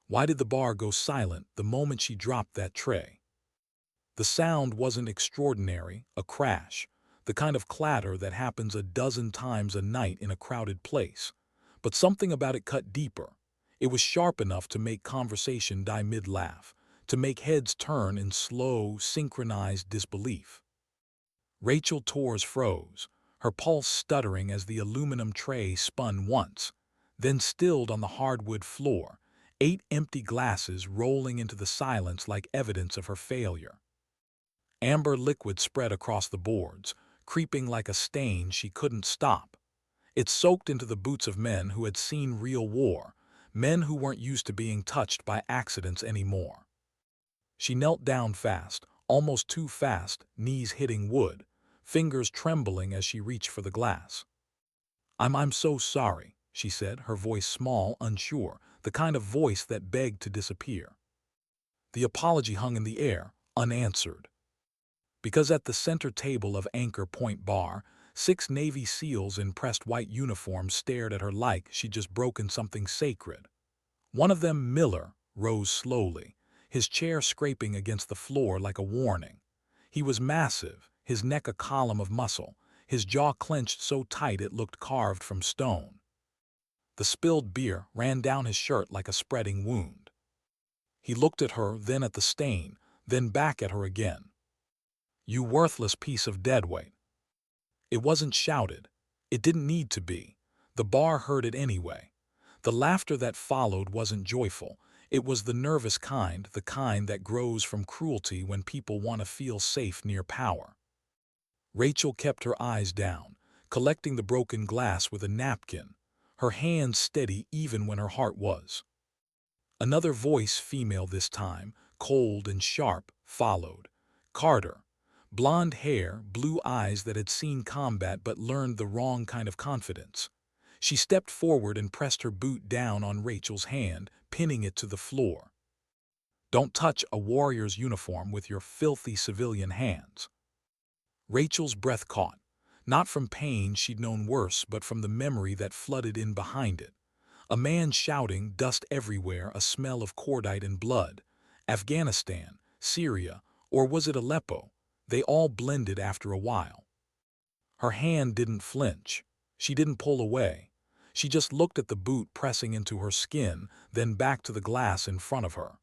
Why did the bar go silent the moment she dropped that tray? The sound wasn't extraordinary, a crash, the kind of clatter that happens a dozen times a night in a crowded place. But something about it cut deeper. It was sharp enough to make conversation die mid-laugh, to make heads turn in slow, synchronized disbelief. Rachel Torres froze, her pulse stuttering as the aluminum tray spun once, then stilled on the hardwood floor, 8 empty glasses rolling into the silence like evidence of her failure. Amber liquid spread across the boards, creeping like a stain she couldn't stop. It soaked into the boots of men who had seen real war, men who weren't used to being touched by accidents anymore. She knelt down fast, almost too fast, knees hitting wood, fingers trembling as she reached for the glass. I'm so sorry, she said, her voice small, unsure, the kind of voice that begged to disappear. The apology hung in the air, unanswered. Because at the center table of Anchor Point Bar, 6 Navy SEALs in pressed white uniforms stared at her like she'd just broken something sacred. One of them, Miller, rose slowly, his chair scraping against the floor like a warning. He was massive, his neck a column of muscle, his jaw clenched so tight it looked carved from stone. The spilled beer ran down his shirt like a spreading wound. He looked at her, then at the stain, then back at her again. "You worthless piece of deadweight." It wasn't shouted. It didn't need to be. The bar heard it anyway. The laughter that followed wasn't joyful. It was the nervous kind, the kind that grows from cruelty when people want to feel safe near power. Rachel kept her eyes down, collecting the broken glass with a napkin, her hands steady even when her heart was. Another voice, female this time, cold and sharp, followed. Carter. Blonde hair, blue eyes that had seen combat but learned the wrong kind of confidence. She stepped forward and pressed her boot down on Rachel's hand, pinning it to the floor. "Don't touch a warrior's uniform with your filthy civilian hands." Rachel's breath caught, not from pain she'd known worse but from the memory that flooded in behind it. A man shouting, dust everywhere, a smell of cordite and blood. Afghanistan, Syria, or was it Aleppo? They all blended after a while. Her hand didn't flinch. She didn't pull away. She just looked at the boot pressing into her skin, then back to the glass in front of her.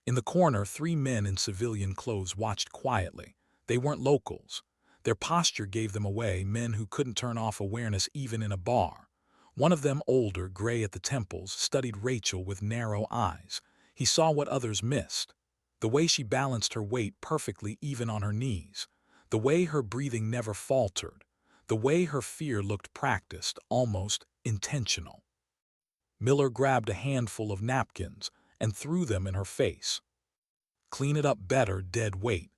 In the corner, 3 men in civilian clothes watched quietly. They weren't locals. Their posture gave them away, men who couldn't turn off awareness even in a bar. One of them, older, gray at the temples, studied Rachel with narrow eyes. He saw what others missed. The way she balanced her weight perfectly even on her knees. The way her breathing never faltered. The way her fear looked practiced, almost intentional. Miller grabbed a handful of napkins and threw them in her face. "Clean it up better, dead weight.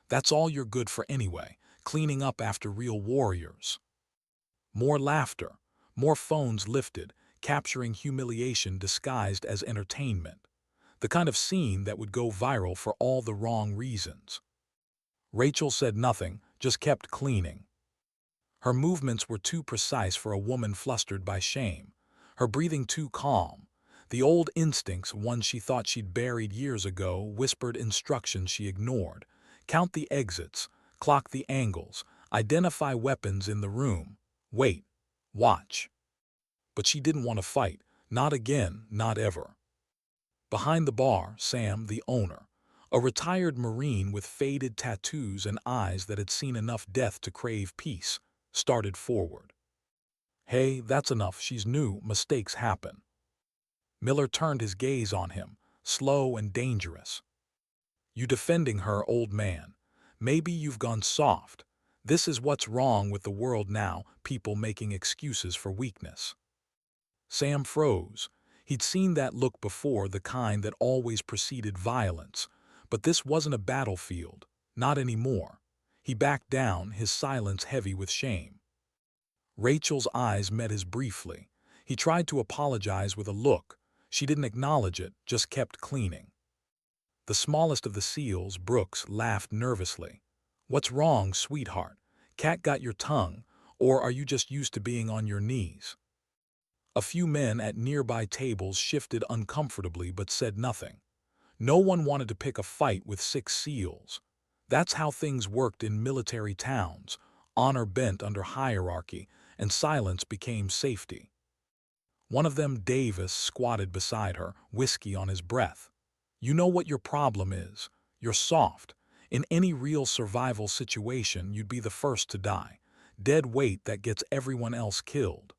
That's all you're good for anyway, cleaning up after real warriors." More laughter, more phones lifted, capturing humiliation disguised as entertainment. The kind of scene that would go viral for all the wrong reasons. Rachel said nothing, just kept cleaning. Her movements were too precise for a woman flustered by shame, her breathing too calm. The old instincts, ones she thought she'd buried years ago, whispered instructions she ignored. Count the exits, clock the angles, identify weapons in the room. Wait, watch. But she didn't want to fight, not again, not ever. Behind the bar, Sam, the owner, a retired Marine with faded tattoos and eyes that had seen enough death to crave peace, started forward. "Hey, that's enough, she's new, mistakes happen." Miller turned his gaze on him, slow and dangerous. "You defending her, old man. Maybe you've gone soft. This is what's wrong with the world now, people making excuses for weakness." Sam froze. He'd seen that look before, the kind that always preceded violence. But this wasn't a battlefield. Not anymore. He backed down, his silence heavy with shame. Rachel's eyes met his briefly. He tried to apologize with a look. She didn't acknowledge it, just kept cleaning. The smallest of the SEALs, Brooks, laughed nervously. "What's wrong, sweetheart? Cat got your tongue, or are you just used to being on your knees?" A few men at nearby tables shifted uncomfortably but said nothing. No one wanted to pick a fight with 6 SEALs. That's how things worked in military towns. Honor bent under hierarchy, and silence became safety. One of them, Davis, squatted beside her, whiskey on his breath. You know what your problem is. You're soft. In any real survival situation, you'd be the first to die. Dead weight that gets everyone else killed.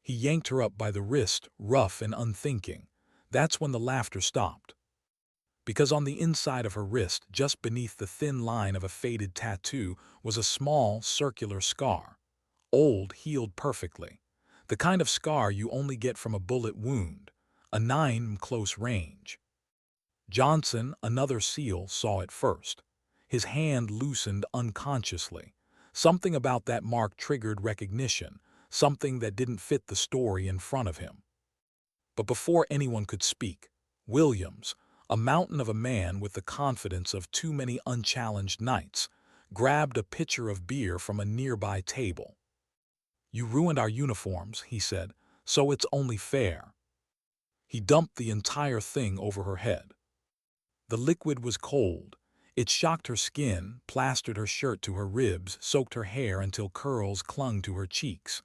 He yanked her up by the wrist, rough and unthinking. That's when the laughter stopped. Because on the inside of her wrist, just beneath the thin line of a faded tattoo, was a small, circular scar. Old, healed perfectly. The kind of scar you only get from a bullet wound. A 9 close range. Johnson, another SEAL, saw it first. His hand loosened unconsciously. Something about that mark triggered recognition, something that didn't fit the story in front of him. But before anyone could speak, Williams, a mountain of a man with the confidence of too many unchallenged knights, grabbed a pitcher of beer from a nearby table. "You ruined our uniforms," he said, "so it's only fair." He dumped the entire thing over her head. The liquid was cold. It shocked her skin, plastered her shirt to her ribs, soaked her hair until curls clung to her cheeks.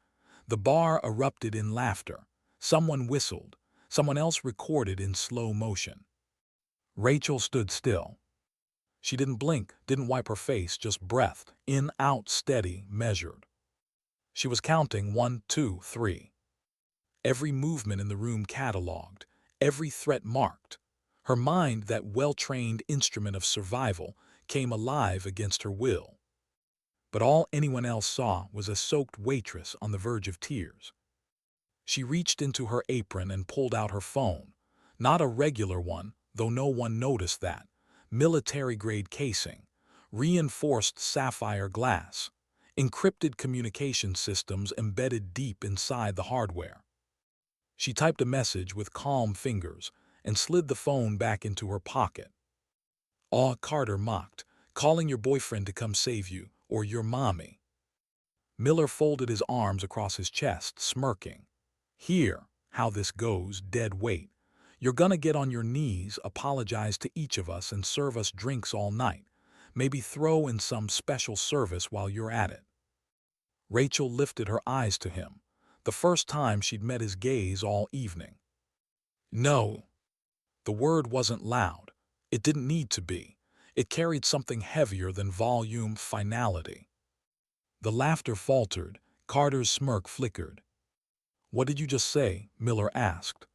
The bar erupted in laughter. Someone whistled. Someone else recorded in slow motion. Rachel stood still. She didn't blink, didn't wipe her face, just breathed, in, out, steady, measured. She was counting 1, 2, 3. Every movement in the room catalogued, every threat marked. Her mind, that well-trained instrument of survival, came alive against her will. But all anyone else saw was a soaked waitress on the verge of tears. She reached into her apron and pulled out her phone. Not a regular one, though no one noticed that. Military-grade casing, reinforced sapphire glass, encrypted communication systems embedded deep inside the hardware. She typed a message with calm fingers and slid the phone back into her pocket. "Aw," Carter mocked, "calling your boyfriend to come save you, or your mommy." Miller folded his arms across his chest, smirking. "Here, how this goes, dead weight. You're gonna get on your knees, apologize to each of us, and serve us drinks all night. Maybe throw in some special service while you're at it." Rachel lifted her eyes to him, the first time she'd met his gaze all evening. "No." The word wasn't loud. It didn't need to be. It carried something heavier than volume, finality. The laughter faltered. Carter's smirk flickered. "What did you just say?" Miller asked.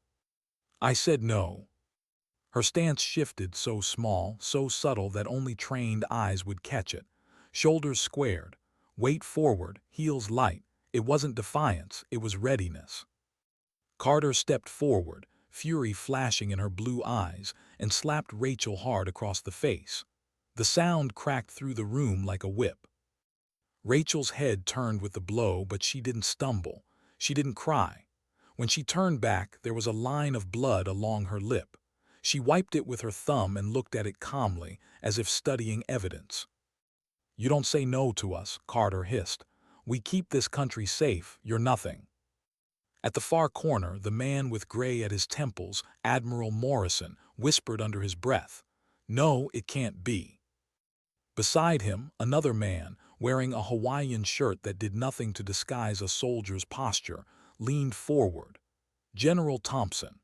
"I said no." Her stance shifted, so small, so subtle that only trained eyes would catch it. Shoulders squared, weight forward, heels light. It wasn't defiance, it was readiness. Carter stepped forward, fury flashing in her blue eyes, and slapped Rachel hard across the face. The sound cracked through the room like a whip. Rachel's head turned with the blow, but she didn't stumble. She didn't cry. When she turned back, there was a line of blood along her lip. She wiped it with her thumb and looked at it calmly, as if studying evidence. "You don't say no to us," Carter hissed. "We keep this country safe, you're nothing." At the far corner, the man with gray at his temples, Admiral Morrison, whispered under his breath, "No, it can't be." Beside him, another man, wearing a Hawaiian shirt that did nothing to disguise a soldier's posture, leaned forward. General Thompson.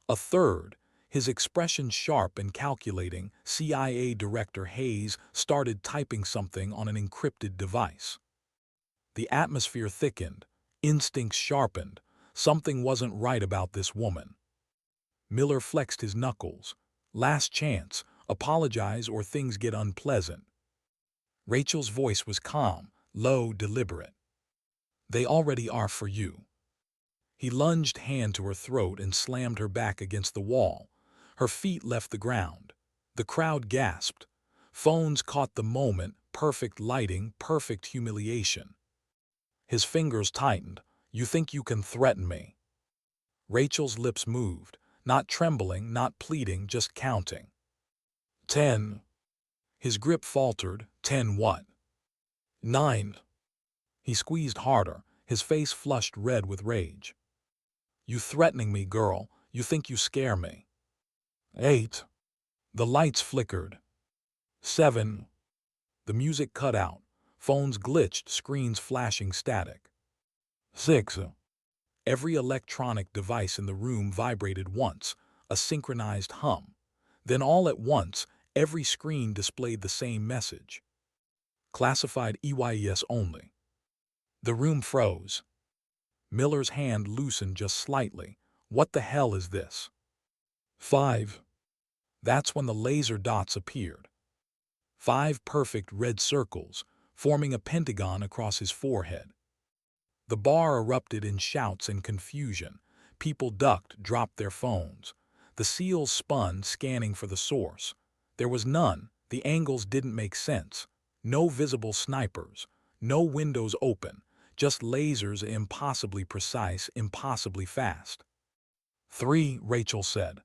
A third, his expression sharp and calculating, CIA Director Hayes, started typing something on an encrypted device. The atmosphere thickened, instincts sharpened. Something wasn't right about this woman. Miller flexed his knuckles. "Last chance, apologize or things get unpleasant." Rachel's voice was calm, low, deliberate. "They already are for you." He lunged hand to her throat and slammed her back against the wall. Her feet left the ground. The crowd gasped. Phones caught the moment, perfect lighting, perfect humiliation. His fingers tightened. "You think you can threaten me?" Rachel's lips moved, not trembling, not pleading, just counting. 10. His grip faltered. 10 what? 9. He squeezed harder, his face flushed red with rage. You threatening me, girl. You think you scare me. 8. The lights flickered. 7. The music cut out. Phones glitched, screens flashing static. 6. Every electronic device in the room vibrated once, a synchronized hum. Then all at once, every screen displayed the same message. Classified EYES only. The room froze. Miller's hand loosened just slightly. What the hell is this? 5. That's when the laser dots appeared. 5 perfect red circles, forming a pentagon across his forehead. The bar erupted in shouts and confusion. People ducked, dropped their phones. The seals spun, scanning for the source. There was none. The angles didn't make sense. No visible snipers. No windows open. Just lasers, impossibly precise, impossibly fast. 3, Rachel said.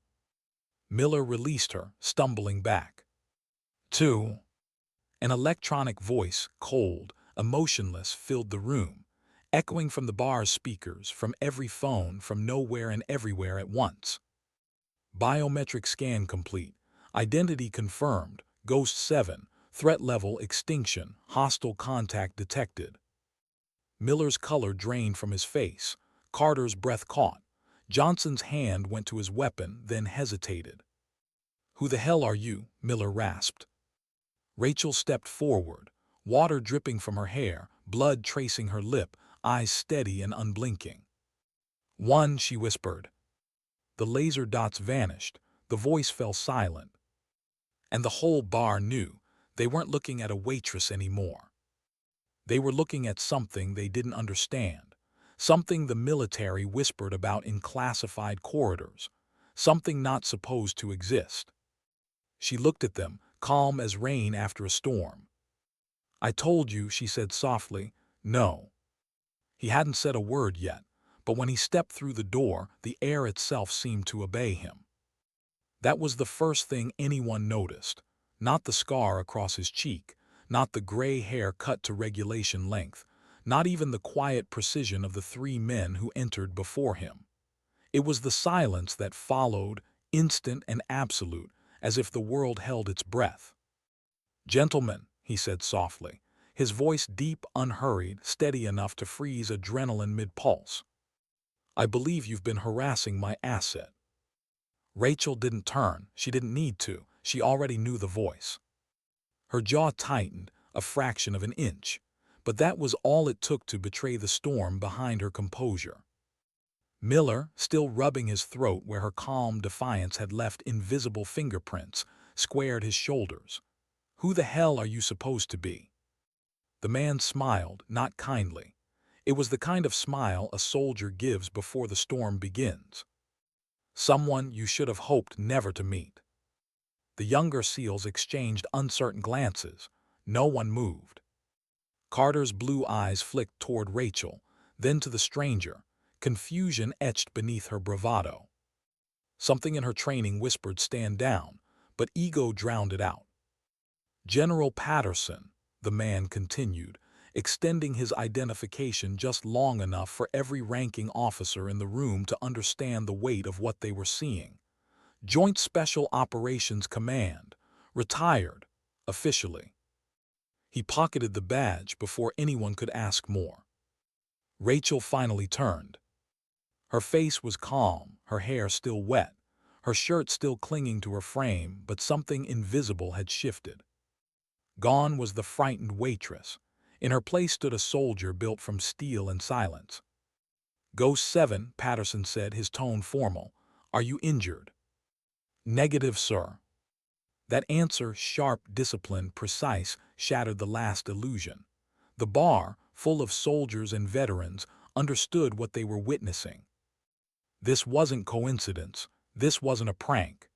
Miller released her, stumbling back. 2. An electronic voice, cold, emotionless, filled the room, echoing from the bar's speakers, from every phone, from nowhere and everywhere at once. Biometric scan complete. Identity confirmed. Ghost 7. Threat level extinction. Hostile contact detected. Miller's color drained from his face. Carter's breath caught. Johnson's hand went to his weapon, then hesitated. "Who the hell are you?" Miller rasped. Rachel stepped forward, water dripping from her hair, blood tracing her lip, eyes steady and unblinking. "1," she whispered. The laser dots vanished. The voice fell silent. And the whole bar knew. They weren't looking at a waitress anymore. They were looking at something they didn't understand. Something the military whispered about in classified corridors. Something not supposed to exist. She looked at them, calm as rain after a storm. "I told you," she said softly. "No." He hadn't said a word yet, but when he stepped through the door, the air itself seemed to obey him. That was the first thing anyone noticed. Not the scar across his cheek, not the gray hair cut to regulation length, not even the quiet precision of the 3 men who entered before him. It was the silence that followed, instant and absolute, as if the world held its breath. "Gentlemen," he said softly, his voice deep, unhurried, steady enough to freeze adrenaline mid-pulse. "I believe you've been harassing my asset." Rachel didn't turn. She didn't need to. She already knew the voice. Her jaw tightened, a fraction of an inch, but that was all it took to betray the storm behind her composure. Miller, still rubbing his throat where her calm defiance had left invisible fingerprints, squared his shoulders. "Who the hell are you supposed to be?" The man smiled, not kindly. It was the kind of smile a soldier gives before the storm begins. "Someone you should have hoped never to meet." The younger SEALs exchanged uncertain glances. No one moved. Carter's blue eyes flicked toward Rachel, then to the stranger, confusion etched beneath her bravado. Something in her training whispered, "Stand down," but ego drowned it out. "General Patterson," the man continued, extending his identification just long enough for every ranking officer in the room to understand the weight of what they were seeing. "Joint Special Operations Command, retired, officially." He pocketed the badge before anyone could ask more. Rachel finally turned. Her face was calm, her hair still wet, her shirt still clinging to her frame, but something invisible had shifted. Gone was the frightened waitress. In her place stood a soldier built from steel and silence. "Ghost 7, Patterson said, his tone formal. "Are you injured?" "Negative, sir." That answer, sharp, disciplined, precise, shattered the last illusion. The bar, full of soldiers and veterans, understood what they were witnessing. This wasn't coincidence. This wasn't a prank.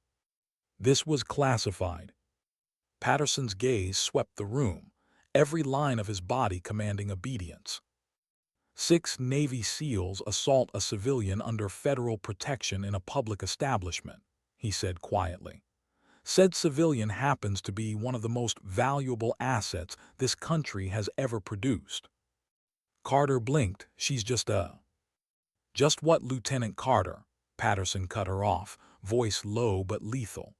This was classified. Patterson's gaze swept the room, every line of his body commanding obedience. 6 Navy SEALs assault a civilian under federal protection in a public establishment, he said quietly. Said civilian happens to be one of the most valuable assets this country has ever produced. Carter blinked. "She's just a..." Just what, Lieutenant Carter? Patterson cut her off, voice low but lethal.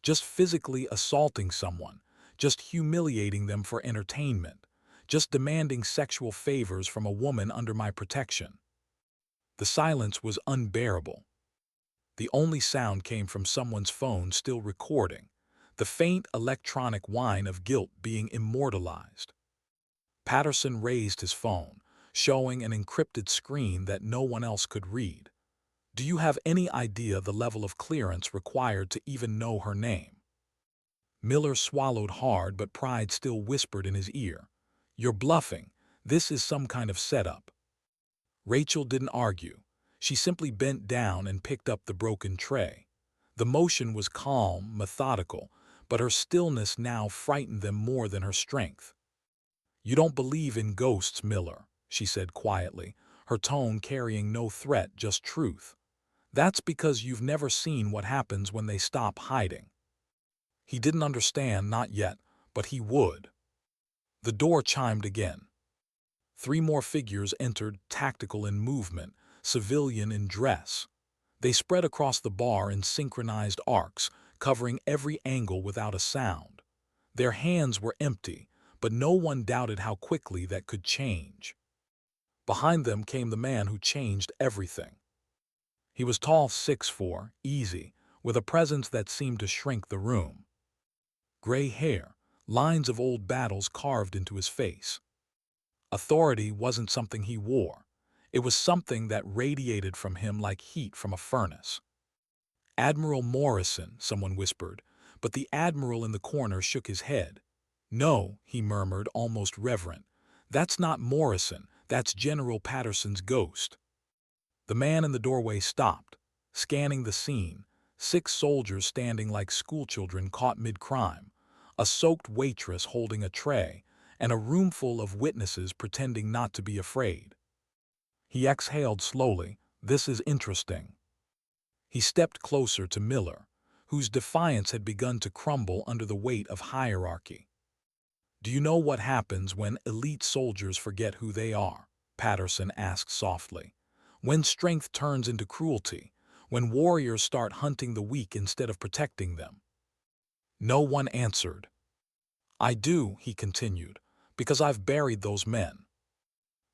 Just physically assaulting someone, just humiliating them for entertainment, just demanding sexual favors from a woman under my protection. The silence was unbearable. The only sound came from someone's phone still recording, the faint electronic whine of guilt being immortalized. Patterson raised his phone, showing an encrypted screen that no one else could read. Do you have any idea the level of clearance required to even know her name? Miller swallowed hard, but pride still whispered in his ear. You're bluffing. This is some kind of setup. Rachel didn't argue. She simply bent down and picked up the broken tray. The motion was calm, methodical, but her stillness now frightened them more than her strength. You don't believe in ghosts, Miller, she said quietly, her tone carrying no threat, just truth. That's because you've never seen what happens when they stop hiding. He didn't understand, not yet, but he would. The door chimed again. 3 more figures entered, tactical in movement, civilian in dress. They spread across the bar in synchronized arcs, covering every angle without a sound. Their hands were empty, but no one doubted how quickly that could change. Behind them came the man who changed everything. He was tall, 6'4", easy, with a presence that seemed to shrink the room. Gray hair, lines of old battles carved into his face. Authority wasn't something he wore. It was something that radiated from him like heat from a furnace. Admiral Morrison, someone whispered, but the admiral in the corner shook his head. No, he murmured, almost reverent. That's not Morrison, that's General Patterson's ghost. The man in the doorway stopped, scanning the scene, 6 soldiers standing like schoolchildren caught mid-crime, a soaked waitress holding a tray, and a roomful of witnesses pretending not to be afraid. He exhaled slowly. This is interesting. He stepped closer to Miller, whose defiance had begun to crumble under the weight of hierarchy. Do you know what happens when elite soldiers forget who they are? Patterson asked softly. When strength turns into cruelty, when warriors start hunting the weak instead of protecting them. No one answered. I do, he continued, because I've buried those men.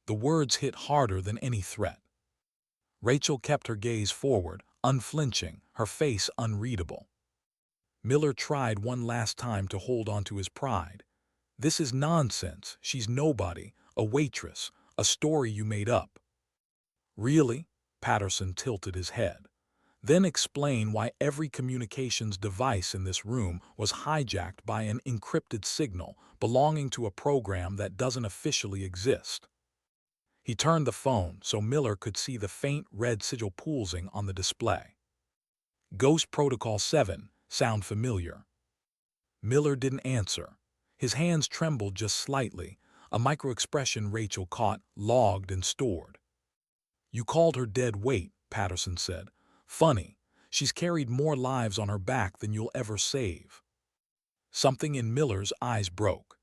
The words hit harder than any threat. Rachel kept her gaze forward, unflinching, her face unreadable. Miller tried one last time to hold on to his pride. This is nonsense. She's nobody, a waitress, a story you made up. Really? Patterson tilted his head. Then explain why every communications device in this room was hijacked by an encrypted signal belonging to a program that doesn't officially exist. He turned the phone so Miller could see the faint red sigil pulsing on the display. Ghost Protocol 7, sound familiar? Miller didn't answer. His hands trembled just slightly, a micro-expression Rachel caught, logged and stored. You called her dead weight, Patterson said. Funny, she's carried more lives on her back than you'll ever save. Something in Miller's eyes broke.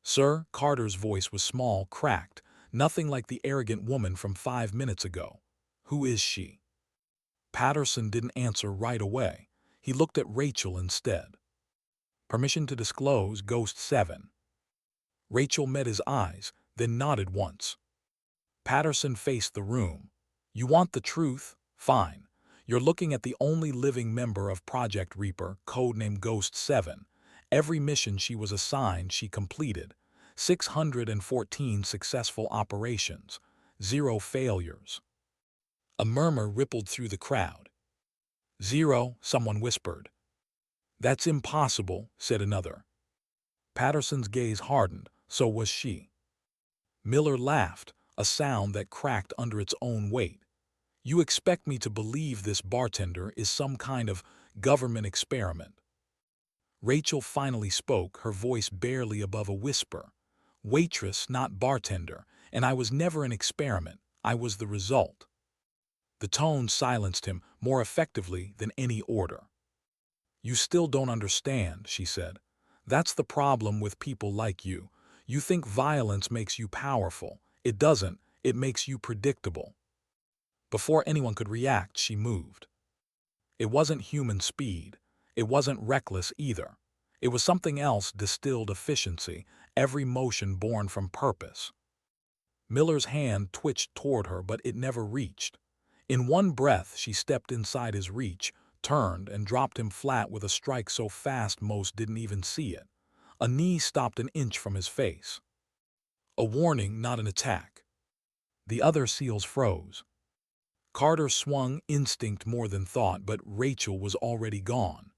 Sir, Carter's voice was small, cracked, nothing like the arrogant woman from 5 minutes ago. Who is she? Patterson didn't answer right away. He looked at Rachel instead. Permission to disclose, Ghost 7. Rachel met his eyes, then nodded once. Patterson faced the room. You want the truth? Fine. You're looking at the only living member of Project Reaper, codenamed Ghost 7. Every mission she was assigned, she completed. 614 successful operations. 0 failures. A murmur rippled through the crowd. 0, someone whispered. That's impossible, said another. Patterson's gaze hardened, so was she. Miller laughed, a sound that cracked under its own weight. You expect me to believe this bartender is some kind of government experiment? Rachel finally spoke, her voice barely above a whisper. Waitress, not bartender, and I was never an experiment, I was the result. The tone silenced him more effectively than any order. You still don't understand, she said. That's the problem with people like you. You think violence makes you powerful. It doesn't, it makes you predictable. Before anyone could react, she moved. It wasn't human speed. It wasn't reckless either. It was something else: distilled efficiency, every motion born from purpose. Miller's hand twitched toward her, but it never reached. In one breath, she stepped inside his reach, turned, and dropped him flat with a strike so fast most didn't even see it. A knee stopped an inch from his face. A warning, not an attack. The other seals froze. Carter swung, instinct more than thought, but Rachel was already gone.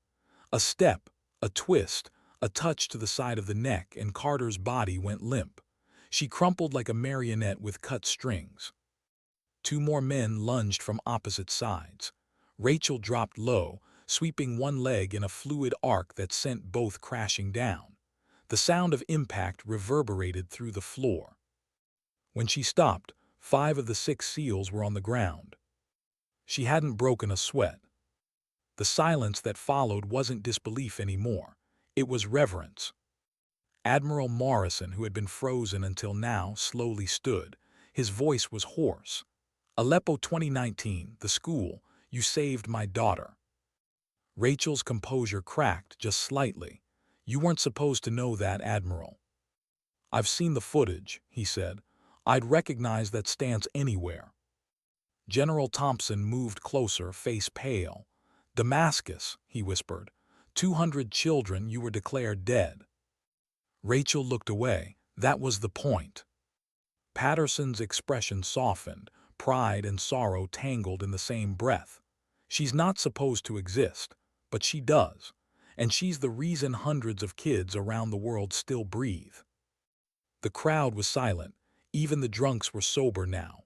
A step, a twist, a touch to the side of the neck, and Carter's body went limp. She crumpled like a marionette with cut strings. Two more men lunged from opposite sides. Rachel dropped low, sweeping one leg in a fluid arc that sent both crashing down. The sound of impact reverberated through the floor. When she stopped, 5 of the 6 seals were on the ground. She hadn't broken a sweat. The silence that followed wasn't disbelief anymore. It was reverence. Admiral Morrison, who had been frozen until now, slowly stood. His voice was hoarse. "Aleppo 2019, the school, you saved my daughter." Rachel's composure cracked just slightly. "You weren't supposed to know that, Admiral." "I've seen the footage," he said. "I'd recognize that stance anywhere." General Thompson moved closer, face pale. "Damascus," he whispered. 200 children, you were declared dead." Rachel looked away. That was the point. Patterson's expression softened, pride and sorrow tangled in the same breath. "She's not supposed to exist, but she does. And she's the reason hundreds of kids around the world still breathe." The crowd was silent. Even the drunks were sober now.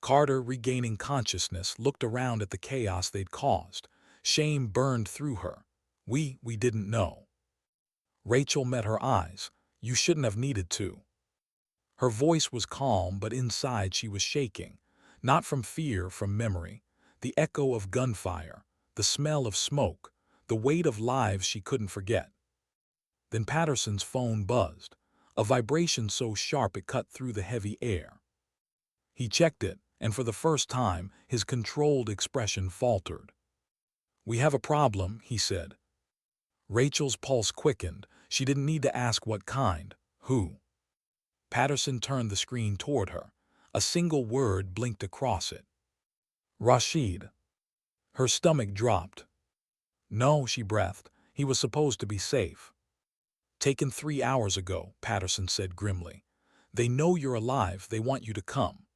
Carter, regaining consciousness, looked around at the chaos they'd caused. Shame burned through her. We didn't know." Rachel met her eyes. "You shouldn't have needed to." Her voice was calm, but inside she was shaking. Not from fear, from memory. The echo of gunfire, the smell of smoke, the weight of lives she couldn't forget. Then Patterson's phone buzzed, a vibration so sharp it cut through the heavy air. He checked it, and for the first time, his controlled expression faltered. "We have a problem," he said. Rachel's pulse quickened. She didn't need to ask what kind. Who? Patterson turned the screen toward her. A single word blinked across it. "Rashid." Her stomach dropped. "No," she breathed. "He was supposed to be safe." "Taken 3 hours ago," Patterson said grimly. "They know you're alive. They want you to come."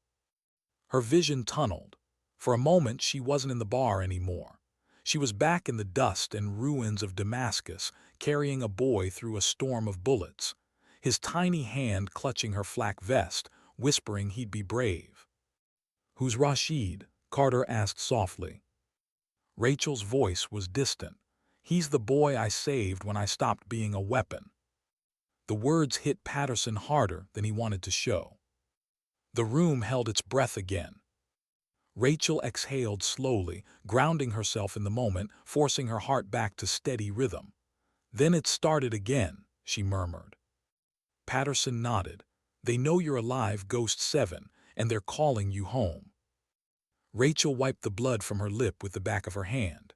Her vision tunneled. For a moment, she wasn't in the bar anymore. She was back in the dust and ruins of Damascus, carrying a boy through a storm of bullets. His tiny hand clutching her flak vest, whispering he'd be brave. "Who's Rashid?" Carter asked softly. Rachel's voice was distant. "He's the boy I saved when I stopped being a weapon." The words hit Patterson harder than he wanted to show. The room held its breath again. Rachel exhaled slowly, grounding herself in the moment, forcing her heart back to steady rhythm. "Then it started again," she murmured. Patterson nodded. "They know you're alive, Ghost 7, and they're calling you home." Rachel wiped the blood from her lip with the back of her hand.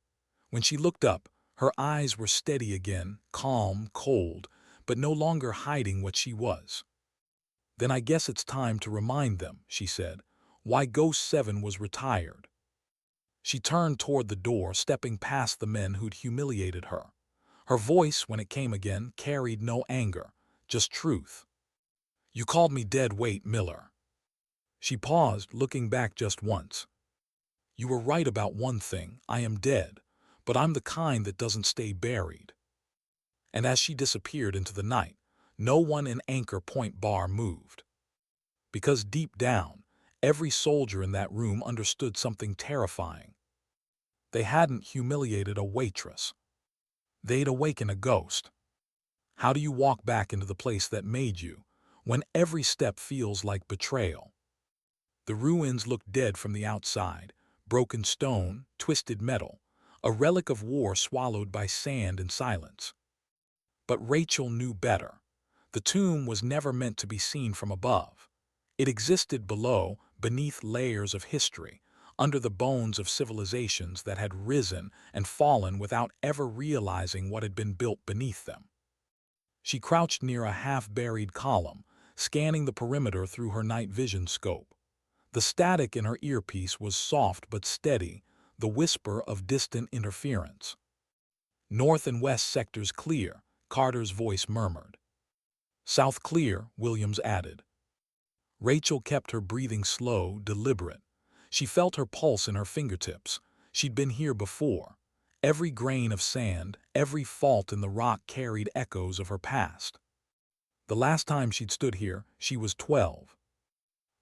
When she looked up, her eyes were steady again, calm, cold, but no longer hiding what she was. "Then I guess it's time to remind them," she said, "why Ghost 7 was retired." She turned toward the door, stepping past the men who'd humiliated her. Her voice, when it came again, carried no anger, just truth. "You called me dead weight, Miller." She paused, looking back just once. "You were right about one thing. I am dead, but I'm the kind that doesn't stay buried." And as she disappeared into the night, no one in Anchor Point Bar moved. Because deep down, every soldier in that room understood something terrifying. They hadn't humiliated a waitress. They'd awakened a ghost. How do you walk back into the place that made you, when every step feels like betrayal? The ruins looked dead from the outside, broken stone, twisted metal, a relic of war swallowed by sand and silence. But Rachel knew better. The tomb was never meant to be seen from above. It existed below, beneath layers of history, under the bones of civilizations that had risen and fallen without ever realizing what had been built beneath them. She crouched near a half-buried column, scanning the perimeter through her night vision scope. The static in her earpiece was soft but steady, the whisper of distant interference. "North and west sectors clear," Carter's voice murmured. "South clear," Williams added. Rachel kept her breathing slow, deliberate. She felt her pulse in her fingertips. She'd been here before. Every grain of sand, every fault in the rock carried echoes of her past. The last time she'd stood here, she was 12.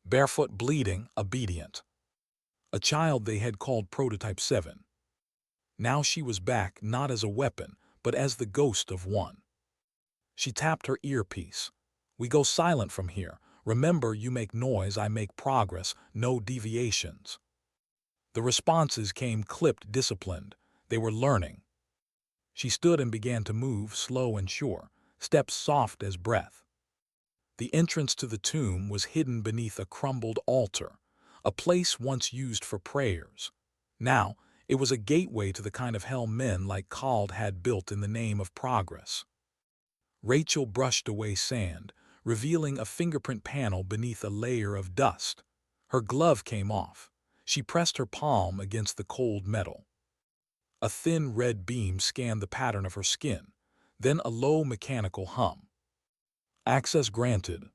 Barefoot, bleeding, obedient. A child they had called Prototype 7. Now she was back, not as a weapon, but as the ghost of one. She tapped her earpiece. "We go silent from here. Remember, you make noise, I make progress, no deviations." The responses came clipped, disciplined. They were learning. She stood and began to move, slow and sure, steps soft as breath. The entrance to the tomb was hidden beneath a crumbled altar, a place once used for prayers. Now, it was a gateway to the kind of hell men like Khaled had built in the name of progress. Rachel brushed away sand, revealing a fingerprint panel beneath a layer of dust. Her glove came off. She pressed her palm against the cold metal. A thin red beam scanned the pattern of her skin, then a low mechanical hum. "Access granted."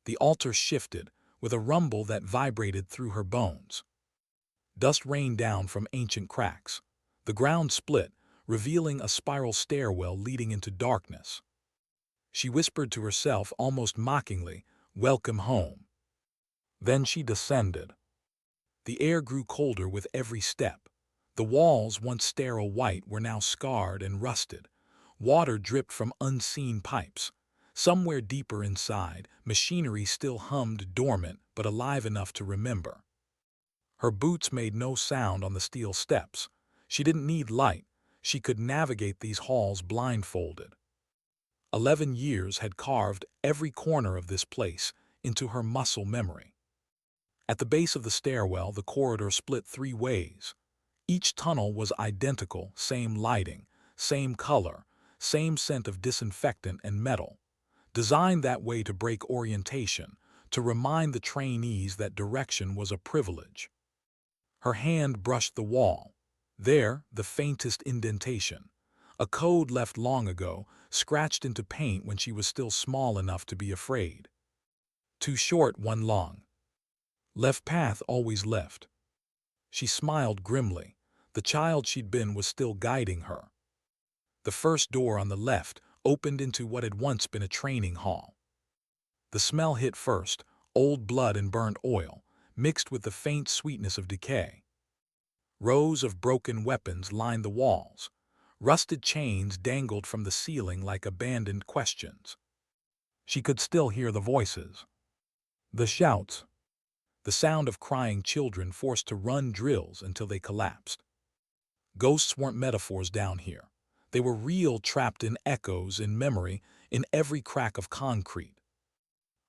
The altar shifted, with a rumble that vibrated through her bones. Dust rained down from ancient cracks. The ground split, revealing a spiral stairwell leading into darkness. She whispered to herself almost mockingly, "Welcome home." Then she descended. The air grew colder with every step. The walls, once sterile white, were now scarred and rusted. Water dripped from unseen pipes. Somewhere deeper inside, machinery still hummed, dormant but alive enough to remember. Her boots made no sound on the steel steps. She didn't need light. She could navigate these halls blindfolded. 11 years had carved every corner of this place into her muscle memory. At the base of the stairwell, the corridor split 3 ways. Each tunnel was identical, same lighting, same color, same scent of disinfectant and metal. Designed that way to break orientation, to remind the trainees that direction was a privilege. Her hand brushed the wall. There, the faintest indentation. A code left long ago, scratched into paint when she was still small enough to be afraid. 2 short, 1 long. Left path, always left. She smiled grimly. The child she'd been was still guiding her. The first door on the left opened into what had once been a training hall. The smell hit first, old blood and burned oil, mixed with the faint sweetness of decay. Rows of broken weapons lined the walls. Rusted chains dangled from the ceiling like abandoned questions. She could still hear the voices. The shouts. The sound of crying children forced to run drills until they collapsed. Ghosts weren't metaphors down here. They were real, trapped in echoes, in memory, in every crack of concrete.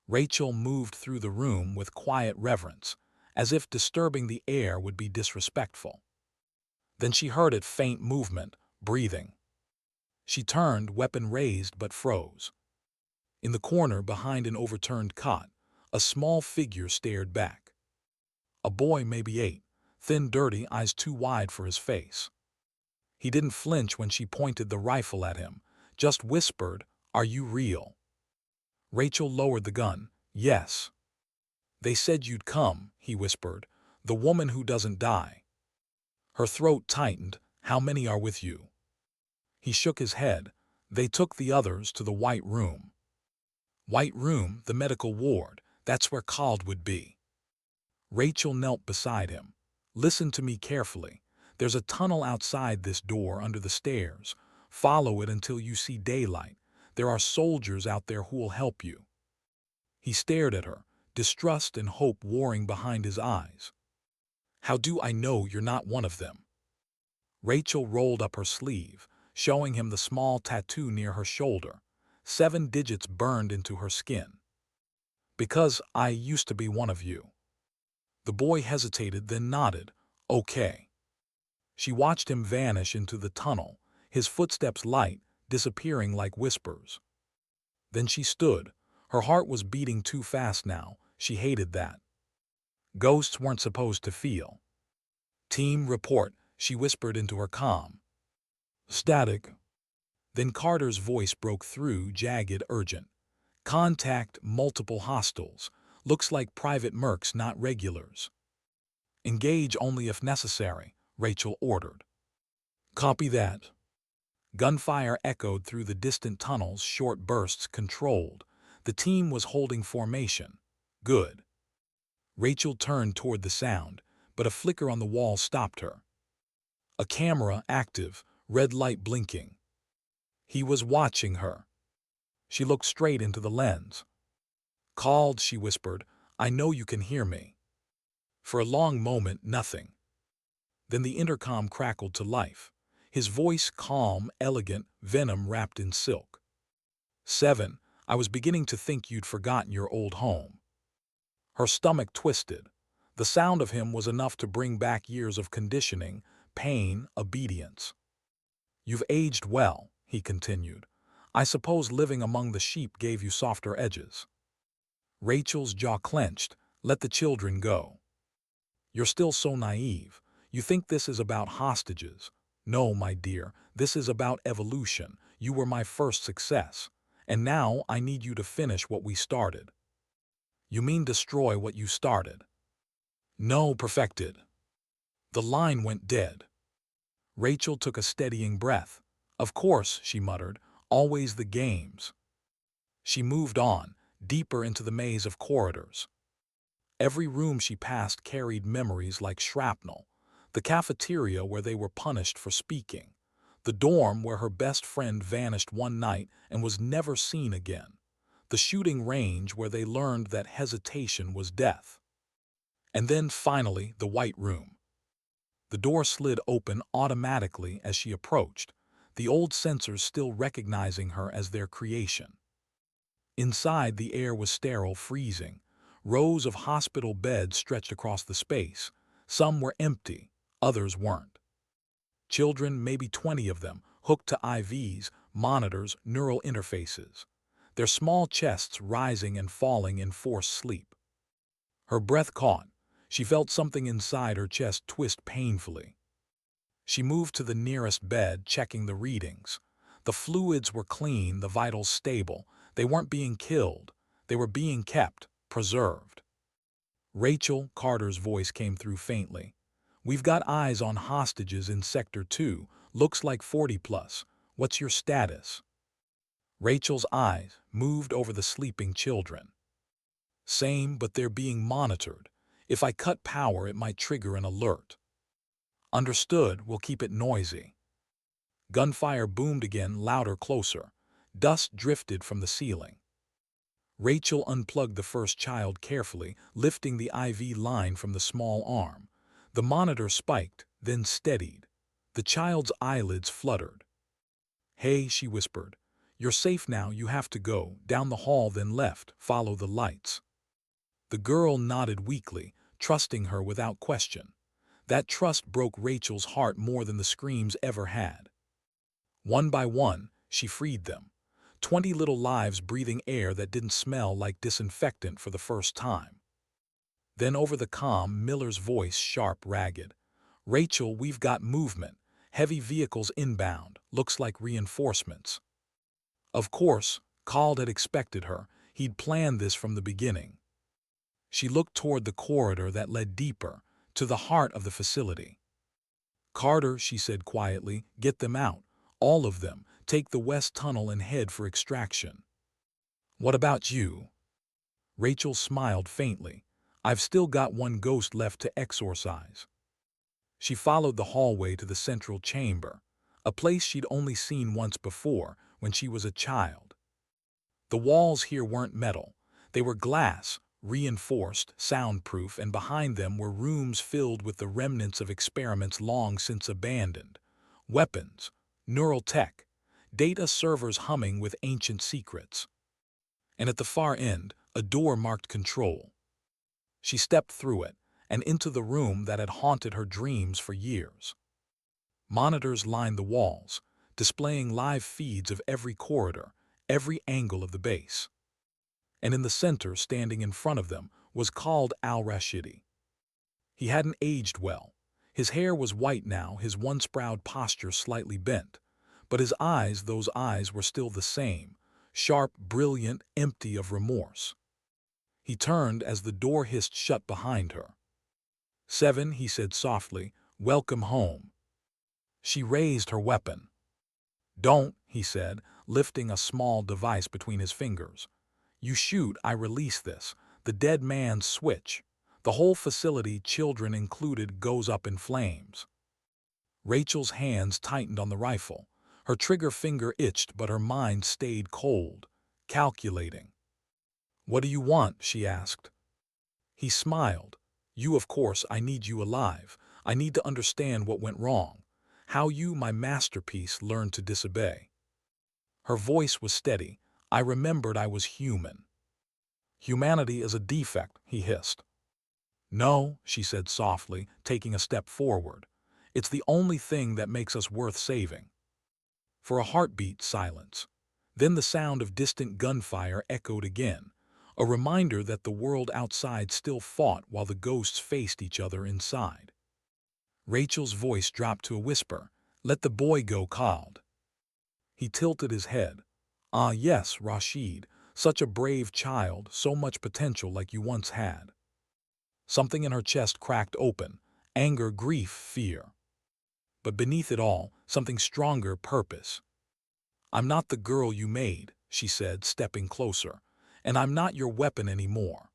Rachel moved through the room with quiet reverence, as if disturbing the air would be disrespectful. Then she heard it, faint movement, breathing. She turned, weapon raised, but froze. In the corner behind an overturned cot, a small figure stared back. A boy, maybe 8, thin, dirty, eyes too wide for his face. He didn't flinch when she pointed the rifle at him, just whispered, "Are you real?" Rachel lowered the gun. "Yes." "They said you'd come," he whispered, "the woman who doesn't die." Her throat tightened. "How many are with you?" He shook his head. "They took the others to the White Room." White Room, the medical ward, that's where Khaled would be. Rachel knelt beside him. "Listen to me carefully. There's a tunnel outside this door under the stairs. Follow it until you see daylight. There are soldiers out there who'll help you." He stared at her, distrust and hope warring behind his eyes. "How do I know you're not one of them?" Rachel rolled up her sleeve, showing him the small tattoo near her shoulder. 7 digits burned into her skin. "Because I used to be one of you." The boy hesitated, then nodded. Okay. She watched him vanish into the tunnel, his footsteps light, disappearing like whispers. Then she stood. Her heart was beating too fast now. She hated that. Ghosts weren't supposed to feel. Team, report, she whispered into her comm. Static. Then Carter's voice broke through, jagged, urgent. Contact multiple hostiles. Looks like private mercs, not regulars. Engage only if necessary, Rachel ordered. Copy that. Gunfire echoed through the distant tunnels, short bursts controlled. The team was holding formation. Good. Rachel turned toward the sound, but a flicker on the wall stopped her. A camera active, red light blinking. He was watching her. She looked straight into the lens. Called, she whispered, I know you can hear me. For a long moment, nothing. Then the intercom crackled to life. His voice calm, elegant, venom wrapped in silk. 7. I was beginning to think you'd forgotten your old home. Her stomach twisted. The sound of him was enough to bring back years of conditioning, pain, obedience. You've aged well, he continued. I suppose living among the sheep gave you softer edges. Rachel's jaw clenched. Let the children go. You're still so naive. You think this is about hostages. No, my dear, this is about evolution. You were my first success. And now I need you to finish what we started. You mean destroy what you started? No, perfected. The line went dead. Rachel took a steadying breath. Of course, she muttered, always the games. She moved on, deeper into the maze of corridors. Every room she passed carried memories like shrapnel. The cafeteria where they were punished for speaking. The dorm where her best friend vanished one night and was never seen again. The shooting range where they learned that hesitation was death. And then, finally, the white room. The door slid open automatically as she approached, the old sensors still recognizing her as their creation. Inside, the air was sterile, freezing. Rows of hospital beds stretched across the space. Some were empty, others weren't. Children, maybe 20 of them, hooked to IVs, monitors, neural interfaces. Their small chests rising and falling in forced sleep. Her breath caught. She felt something inside her chest twist painfully. She moved to the nearest bed, checking the readings. The fluids were clean, the vitals stable. They weren't being killed. They were being kept, preserved. Rachel, Carter's voice came through faintly. We've got eyes on hostages in Sector 2. Looks like 40 plus. What's your status? Rachel's eyes moved over the sleeping children. Same, but they're being monitored. If I cut power, it might trigger an alert. Understood, we'll keep it noisy. Gunfire boomed again, louder, closer. Dust drifted from the ceiling. Rachel unplugged the first child carefully, lifting the IV line from the small arm. The monitor spiked, then steadied. The child's eyelids fluttered. Hey, she whispered. You're safe now, you have to go. Down the hall, then left. Follow the lights. The girl nodded weakly, trusting her without question. That trust broke Rachel's heart more than the screams ever had. One by one, she freed them. 20 little lives breathing air that didn't smell like disinfectant for the first time. Then over the comm, Miller's voice sharp, ragged. Rachel, we've got movement. Heavy vehicles inbound. Looks like reinforcements. Of course, Khaled had expected her. He'd planned this from the beginning. She looked toward the corridor that led deeper, to the heart of the facility. Carter, she said quietly, get them out. All of them. Take the west tunnel and head for extraction. What about you? Rachel smiled faintly. I've still got one ghost left to exorcise. She followed the hallway to the central chamber, a place she'd only seen once before, when she was a child. The walls here weren't metal. They were glass, reinforced, soundproof, and behind them were rooms filled with the remnants of experiments long since abandoned. Weapons, neural tech, data servers humming with ancient secrets. And at the far end, a door marked control. She stepped through it, and into the room that had haunted her dreams for years. Monitors lined the walls, displaying live feeds of every corridor, every angle of the base. And in the center, standing in front of them, was Khaled al-Rashidi. He hadn't aged well. His hair was white now, his once proud posture slightly bent. But his eyes, those eyes were still the same, sharp, brilliant, empty of remorse. He turned as the door hissed shut behind her. "Seven," he said softly, "welcome home." She raised her weapon. "Don't," he said, lifting a small device between his fingers. "You shoot, I release this. The dead man's switch. The whole facility, children included, goes up in flames." Rachel's hands tightened on the rifle. Her trigger finger itched, but her mind stayed cold, calculating. "What do you want?" she asked. He smiled. "You, of course. I need you alive. I need to understand what went wrong. How you, my masterpiece, learned to disobey." Her voice was steady. "I remembered I was human." "Humanity is a defect," he hissed. "No," she said softly, taking a step forward. "It's the only thing that makes us worth saving." For a heartbeat, silence. Then the sound of distant gunfire echoed again, a reminder that the world outside still fought while the ghosts faced each other inside. Rachel's voice dropped to a whisper. "Let the boy go, Khaled." He tilted his head. "Ah, yes, Rashid. Such a brave child, so much potential like you once had." Something in her chest cracked open. Anger, grief, fear. But beneath it all, something stronger, purpose. "I'm not the girl you made," she said, stepping closer. "And I'm not your weapon anymore."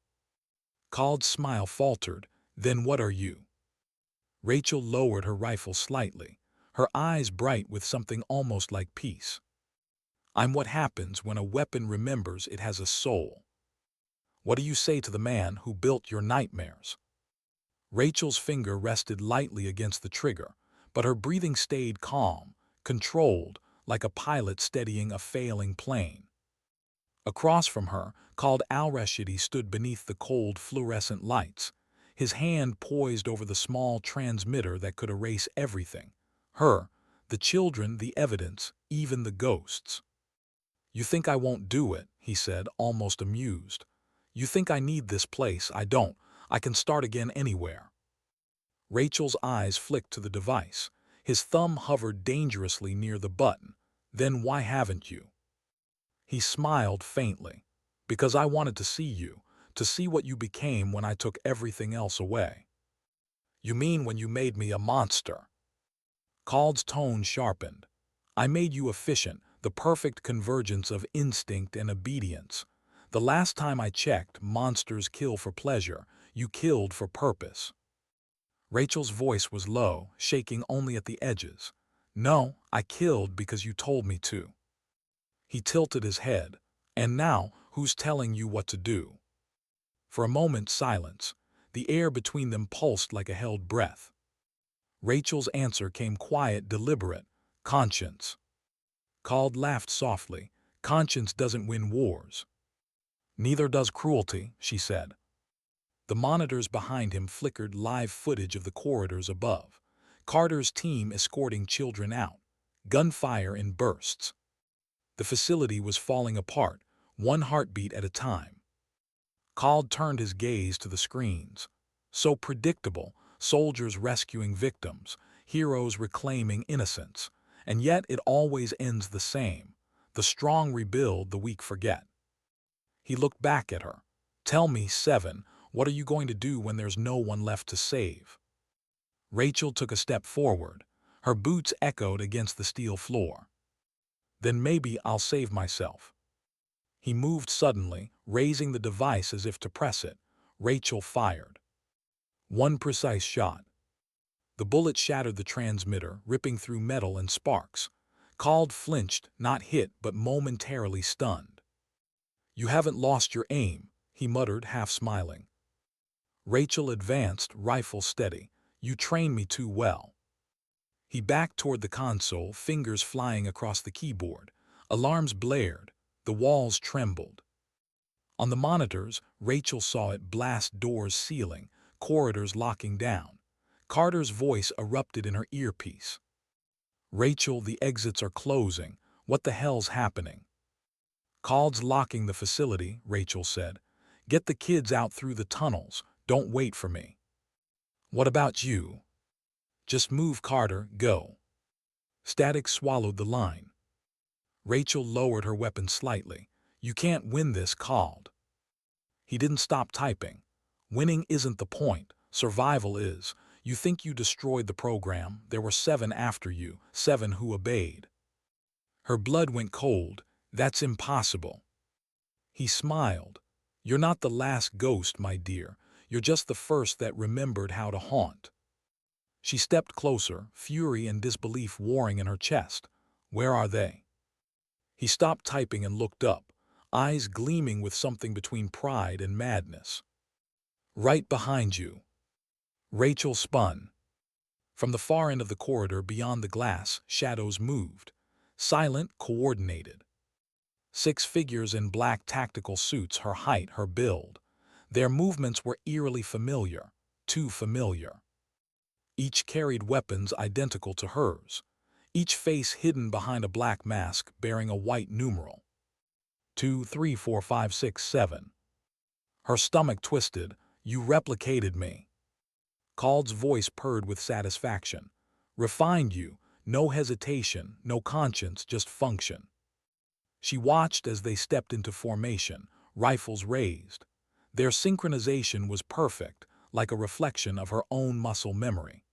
Khaled's smile faltered. "Then what are you?" Rachel lowered her rifle slightly, her eyes bright with something almost like peace. "I'm what happens when a weapon remembers it has a soul." "What do you say to the man who built your nightmares?" Rachel's finger rested lightly against the trigger, but her breathing stayed calm, controlled, like a pilot steadying a failing plane. Across from her, Khaled al-Rashidi stood beneath the cold fluorescent lights, his hand poised over the small transmitter that could erase everything. Her, the children, the evidence, even the ghosts. "You think I won't do it," he said, almost amused. "You think I need this place. I don't. I can start again anywhere." Rachel's eyes flicked to the device. His thumb hovered dangerously near the button. "Then why haven't you?" He smiled faintly. "Because I wanted to see you, to see what you became when I took everything else away." "You mean when you made me a monster?" Khaled's tone sharpened. "I made you efficient, the perfect convergence of instinct and obedience. The last time I checked, monsters kill for pleasure. You killed for purpose." Rachel's voice was low, shaking only at the edges. "No, I killed because you told me to." He tilted his head. "And now, who's telling you what to do?" For a moment, silence. The air between them pulsed like a held breath. Rachel's answer came quiet, deliberate. "Conscience." Khaled laughed softly. "Conscience doesn't win wars." "Neither does cruelty," she said. The monitors behind him flickered live footage of the corridors above. Carter's team escorting children out. Gunfire in bursts. The facility was falling apart, one heartbeat at a time. Khaled turned his gaze to the screens. So predictable, soldiers rescuing victims, heroes reclaiming innocence. And yet it always ends the same. The strong rebuild, the weak forget. He looked back at her. "Tell me, Seven, what are you going to do when there's no one left to save?" Rachel took a step forward. Her boots echoed against the steel floor. "Then maybe I'll save myself." He moved suddenly, raising the device as if to press it. Rachel fired. One precise shot. The bullet shattered the transmitter, ripping through metal and sparks. Khaled flinched, not hit but momentarily stunned. "You haven't lost your aim," he muttered, half smiling. Rachel advanced, rifle steady. "You train me too well." He backed toward the console, fingers flying across the keyboard. Alarms blared. The walls trembled. On the monitors, Rachel saw it blast doors sealing, corridors locking down. Carter's voice erupted in her earpiece. "Rachel, the exits are closing. What the hell's happening?" "Khaled's locking the facility," Rachel said. "Get the kids out through the tunnels. Don't wait for me." "What about you?" "Just move, Carter, go." Static swallowed the line. Rachel lowered her weapon slightly. "You can't win this, Khaled." He didn't stop typing. "Winning isn't the point. Survival is. You think you destroyed the program. There were 7 after you, 7 who obeyed." Her blood went cold. "That's impossible." He smiled. "You're not the last ghost, my dear. You're just the first that remembered how to haunt." She stepped closer, fury and disbelief warring in her chest. "Where are they?" He stopped typing and looked up, eyes gleaming with something between pride and madness. "Right behind you." Rachel spun. From the far end of the corridor beyond the glass, shadows moved. Silent, coordinated. 6 figures in black tactical suits, her height, her build. Their movements were eerily familiar, too familiar. Each carried weapons identical to hers, each face hidden behind a black mask bearing a white numeral. 2, 3, 4, 5, 6, 7. Her stomach twisted. "You replicated me." Khaled's voice purred with satisfaction. "Refined you. No hesitation, no conscience, just function." She watched as they stepped into formation, rifles raised. Their synchronization was perfect, like a reflection of her own muscle memory.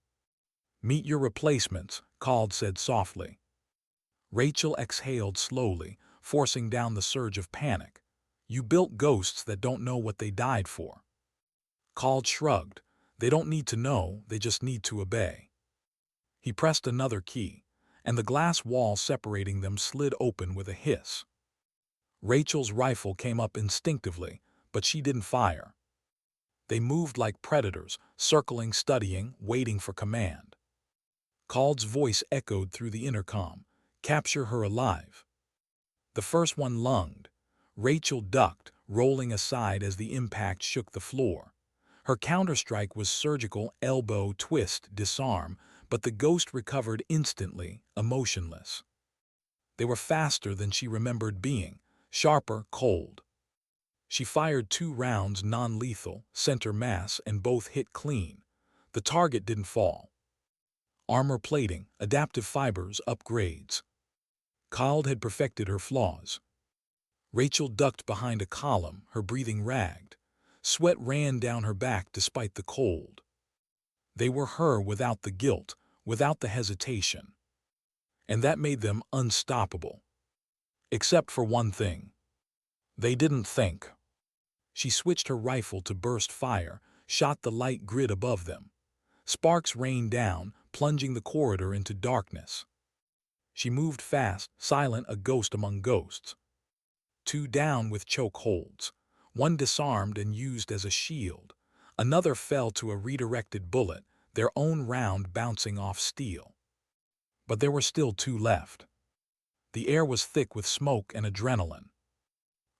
"Meet your replacements," Khaled said softly. Rachel exhaled slowly, forcing down the surge of panic. "You built ghosts that don't know what they died for." Khaled shrugged. "They don't need to know, they just need to obey." He pressed another key, and the glass wall separating them slid open with a hiss. Rachel's rifle came up instinctively, but she didn't fire. They moved like predators, circling, studying, waiting for command. Khaled's voice echoed through the intercom. "Capture her alive." The first one lunged. Rachel ducked, rolling aside as the impact shook the floor. Her counterstrike was surgical, elbow, twist, disarm, but the ghost recovered instantly, emotionless. They were faster than she remembered being, sharper, cold. She fired 2 rounds non-lethal, center mass, and both hit clean. The target didn't fall. Armor plating, adaptive fibers, upgrades. Khaled had perfected her flaws. Rachel ducked behind a column, her breathing ragged. Sweat ran down her back despite the cold. They were her without the guilt, without the hesitation. And that made them unstoppable. Except for one thing. They didn't think. She switched her rifle to burst fire, shot the light grid above them. Sparks rained down, plunging the corridor into darkness. She moved fast, silent, a ghost among ghosts. 2 down with choke holds. 1 disarmed and used as a shield. Another fell to a redirected bullet, their own round bouncing off steel. But there were still 2 left. The air was thick with smoke and adrenaline.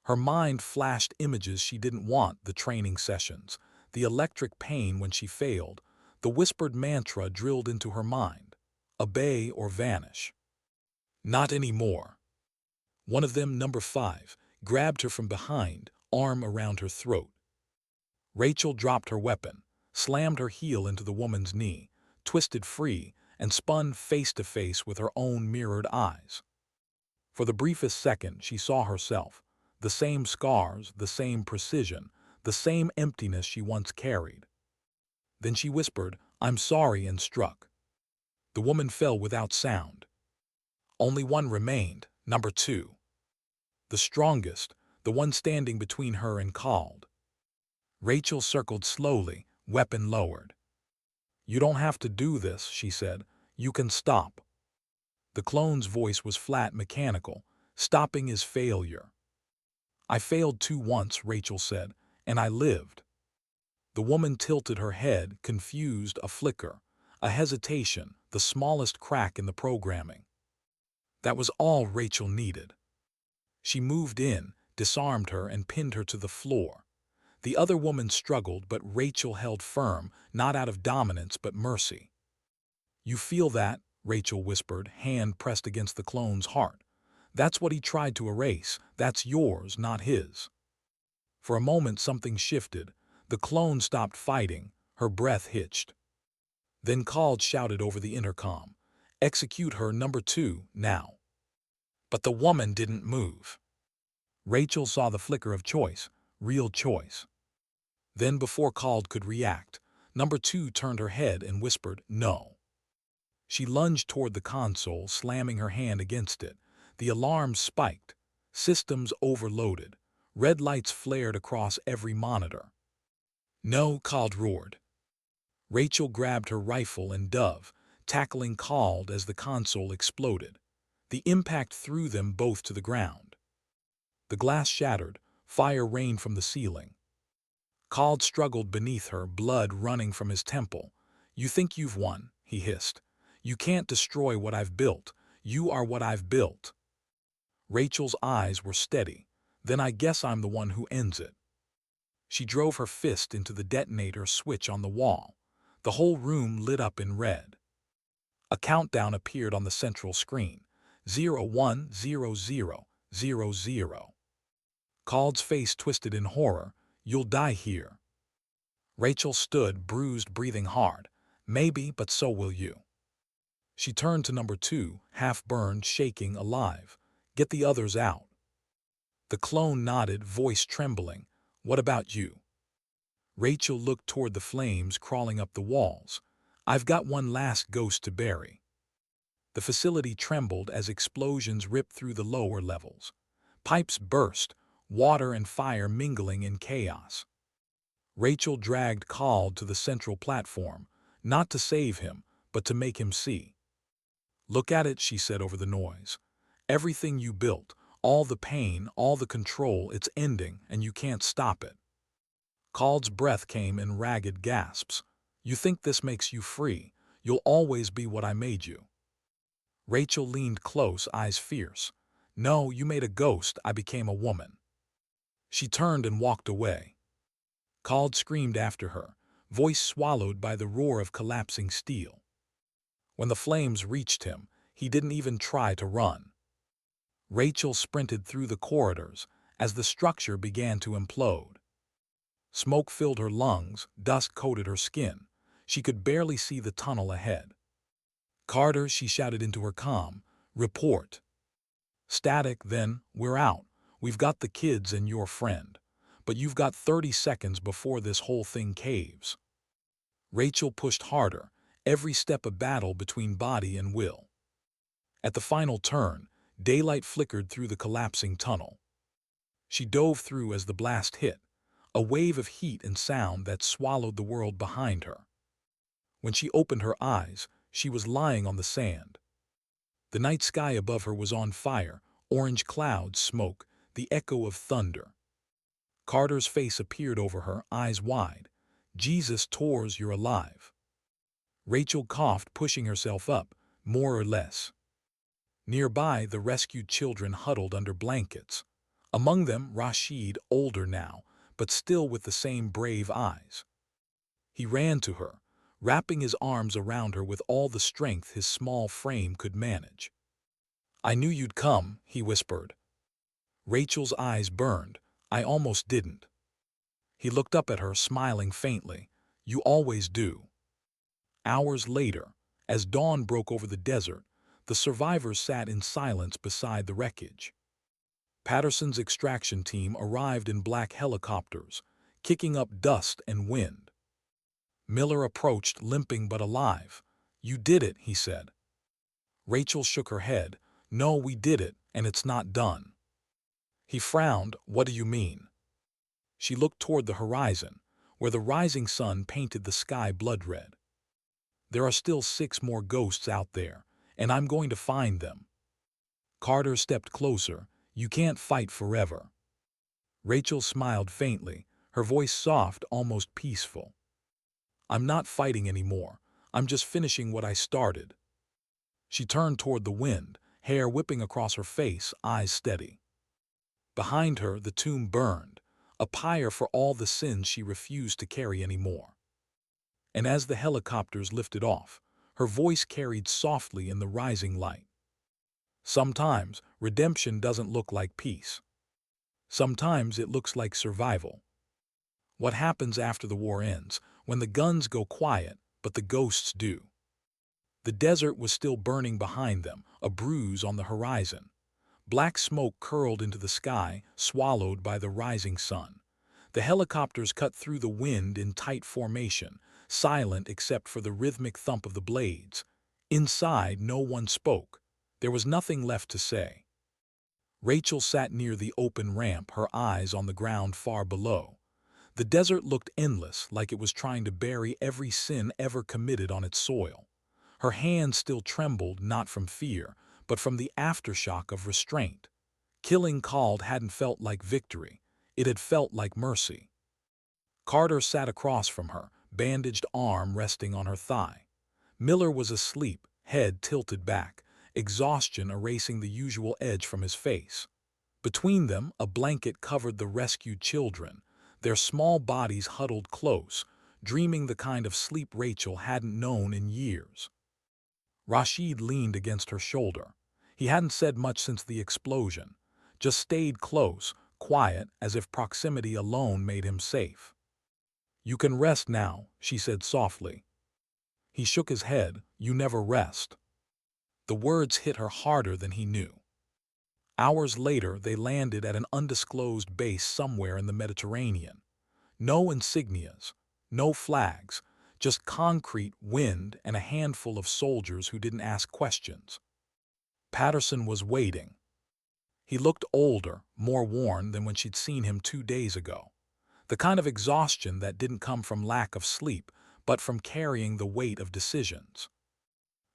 Her mind flashed images she didn't want: the training sessions, the electric pain when she failed, the whispered mantra drilled into her mind: obey or vanish. Not anymore. One of them, number 5, grabbed her from behind, arm around her throat. Rachel dropped her weapon, slammed her heel into the woman's knee, twisted free, and spun face to face with her own mirrored eyes. For the briefest second, she saw herself, the same scars, the same precision, the same emptiness she once carried. Then she whispered, "I'm sorry," and struck. The woman fell without sound. Only one remained, number 2. The strongest, the one standing between her and Khaled. Rachel circled slowly, weapon lowered. "You don't have to do this," she said. "You can stop." The clone's voice was flat, mechanical. "Stopping is failure." "I failed too once," Rachel said, "and I lived." The woman tilted her head, confused, a flicker, a hesitation, the smallest crack in the programming. That was all Rachel needed. She moved in, disarmed her, and pinned her to the floor. The other woman struggled, but Rachel held firm, not out of dominance but mercy. "You feel that?" Rachel whispered, hand pressed against the clone's heart. "That's what he tried to erase. That's yours, not his." For a moment something shifted. The clone stopped fighting, her breath hitched. Then Khaled shouted over the intercom, "Execute her, number 2, now." But the woman didn't move. Rachel saw the flicker of choice, real choice. Then before Khaled could react, number 2 turned her head and whispered, "No." She lunged toward the console, slamming her hand against it. The alarms spiked. Systems overloaded. Red lights flared across every monitor. "No," Khaled roared. Rachel grabbed her rifle and dove, tackling Khaled as the console exploded. The impact threw them both to the ground. The glass shattered. Fire rained from the ceiling. Khaled struggled beneath her, blood running from his temple. "You think you've won," he hissed. "You can't destroy what I've built. You are what I've built." Rachel's eyes were steady. "Then I guess I'm the one who ends it." She drove her fist into the detonator switch on the wall. The whole room lit up in red. A countdown appeared on the central screen. 010000. Khaled's face twisted in horror. "You'll die here." Rachel stood, bruised, breathing hard. "Maybe, but so will you." She turned to number 2, half-burned, shaking, alive. "Get the others out." The clone nodded, voice trembling. "What about you?" Rachel looked toward the flames crawling up the walls. "I've got one last ghost to bury." The facility trembled as explosions ripped through the lower levels. Pipes burst, water and fire mingling in chaos. Rachel dragged Khaled to the central platform, not to save him, but to make him see. "Look at it," she said over the noise. "Everything you built, all the pain, all the control, it's ending, and you can't stop it." Khaled's breath came in ragged gasps. "You think this makes you free? You'll always be what I made you." Rachel leaned close, eyes fierce. "No, you made a ghost, I became a woman." She turned and walked away. Khaled screamed after her, voice swallowed by the roar of collapsing steel. When the flames reached him, he didn't even try to run. Rachel sprinted through the corridors as the structure began to implode. Smoke filled her lungs, dust coated her skin. She could barely see the tunnel ahead. "Carter," she shouted into her comm, "report." "Static, then. We're out. We've got the kids and your friend. But you've got 30 seconds before this whole thing caves." Rachel pushed harder, every step a battle between body and will. At the final turn, daylight flickered through the collapsing tunnel. She dove through as the blast hit, a wave of heat and sound that swallowed the world behind her. When she opened her eyes, she was lying on the sand. The night sky above her was on fire, orange clouds, smoke, the echo of thunder. Carter's face appeared over her, eyes wide. "Jesus, Torres, you're alive." Rachel coughed, pushing herself up, more or less. Nearby, the rescued children huddled under blankets. Among them, Rashid, older now, but still with the same brave eyes. He ran to her, wrapping his arms around her with all the strength his small frame could manage. "I knew you'd come," he whispered. Rachel's eyes burned. "I almost didn't." He looked up at her, smiling faintly. "You always do." Hours later, as dawn broke over the desert, the survivors sat in silence beside the wreckage. Patterson's extraction team arrived in black helicopters, kicking up dust and wind. Miller approached, limping but alive. "You did it," he said. Rachel shook her head. "No, we did it, and it's not done." He frowned. "What do you mean?" She looked toward the horizon, where the rising sun painted the sky blood red. "There are still 6 more ghosts out there, and I'm going to find them." Carter stepped closer. "You can't fight forever." Rachel smiled faintly, her voice soft, almost peaceful. "I'm not fighting anymore. I'm just finishing what I started." She turned toward the wind, hair whipping across her face, eyes steady. Behind her, the tomb burned. a pyre for all the sins she refused to carry anymore. And as the helicopters lifted off, her voice carried softly in the rising light. Sometimes redemption doesn't look like peace. Sometimes it looks like survival. What happens after the war ends, when the guns go quiet, but the ghosts do? The desert was still burning behind them, a bruise on the horizon. Black smoke curled into the sky, swallowed by the rising sun. The helicopters cut through the wind in tight formation, silent except for the rhythmic thump of the blades. Inside, no one spoke. There was nothing left to say. Rachel sat near the open ramp, her eyes on the ground far below. The desert looked endless, like it was trying to bury every sin ever committed on its soil. Her hands still trembled, not from fear, but from the aftershock of restraint. Killing Khaled hadn't felt like victory. It had felt like mercy. Carter sat across from her, bandaged arm resting on her thigh. Miller was asleep, head tilted back, exhaustion erasing the usual edge from his face. Between them, a blanket covered the rescued children, their small bodies huddled close, dreaming the kind of sleep Rachel hadn't known in years. Rashid leaned against her shoulder. He hadn't said much since the explosion, just stayed close, quiet, as if proximity alone made him safe. "You can rest now," she said softly. He shook his head. "You never rest." The words hit her harder than he knew. Hours later, they landed at an undisclosed base somewhere in the Mediterranean. No insignias, no flags, just concrete, wind, and a handful of soldiers who didn't ask questions. Patterson was waiting. He looked older, more worn than when she'd seen him 2 days ago. The kind of exhaustion that didn't come from lack of sleep, but from carrying the weight of decisions.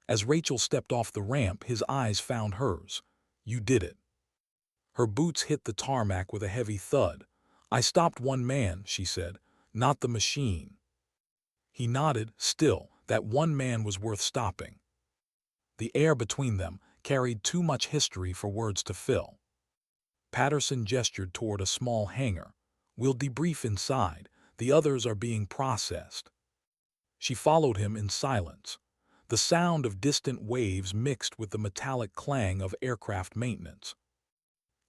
As Rachel stepped off the ramp, his eyes found hers. "You did it." Her boots hit the tarmac with a heavy thud. "I stopped one man," she said, "not the machine." He nodded. Still, that one man was worth stopping. The air between them carried too much history for words to fill. Patterson gestured toward a small hangar. "We'll debrief inside. The others are being processed." She followed him in silence. The sound of distant waves mixed with the metallic clang of aircraft maintenance.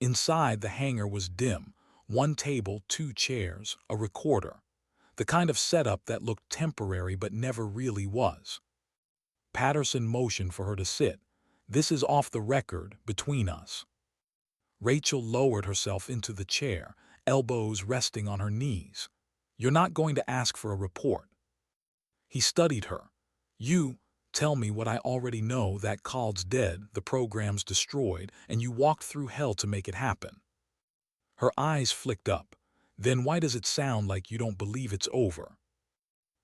Inside, the hangar was dim. One table, 2 chairs, a recorder. The kind of setup that looked temporary but never really was. Patterson motioned for her to sit. "This is off the record, between us." Rachel lowered herself into the chair, elbows resting on her knees. "You're not going to ask for a report." He studied her. "You tell me what I already know, that Khaled's dead, the program's destroyed, and you walked through hell to make it happen." Her eyes flicked up. "Then why does it sound like you don't believe it's over?"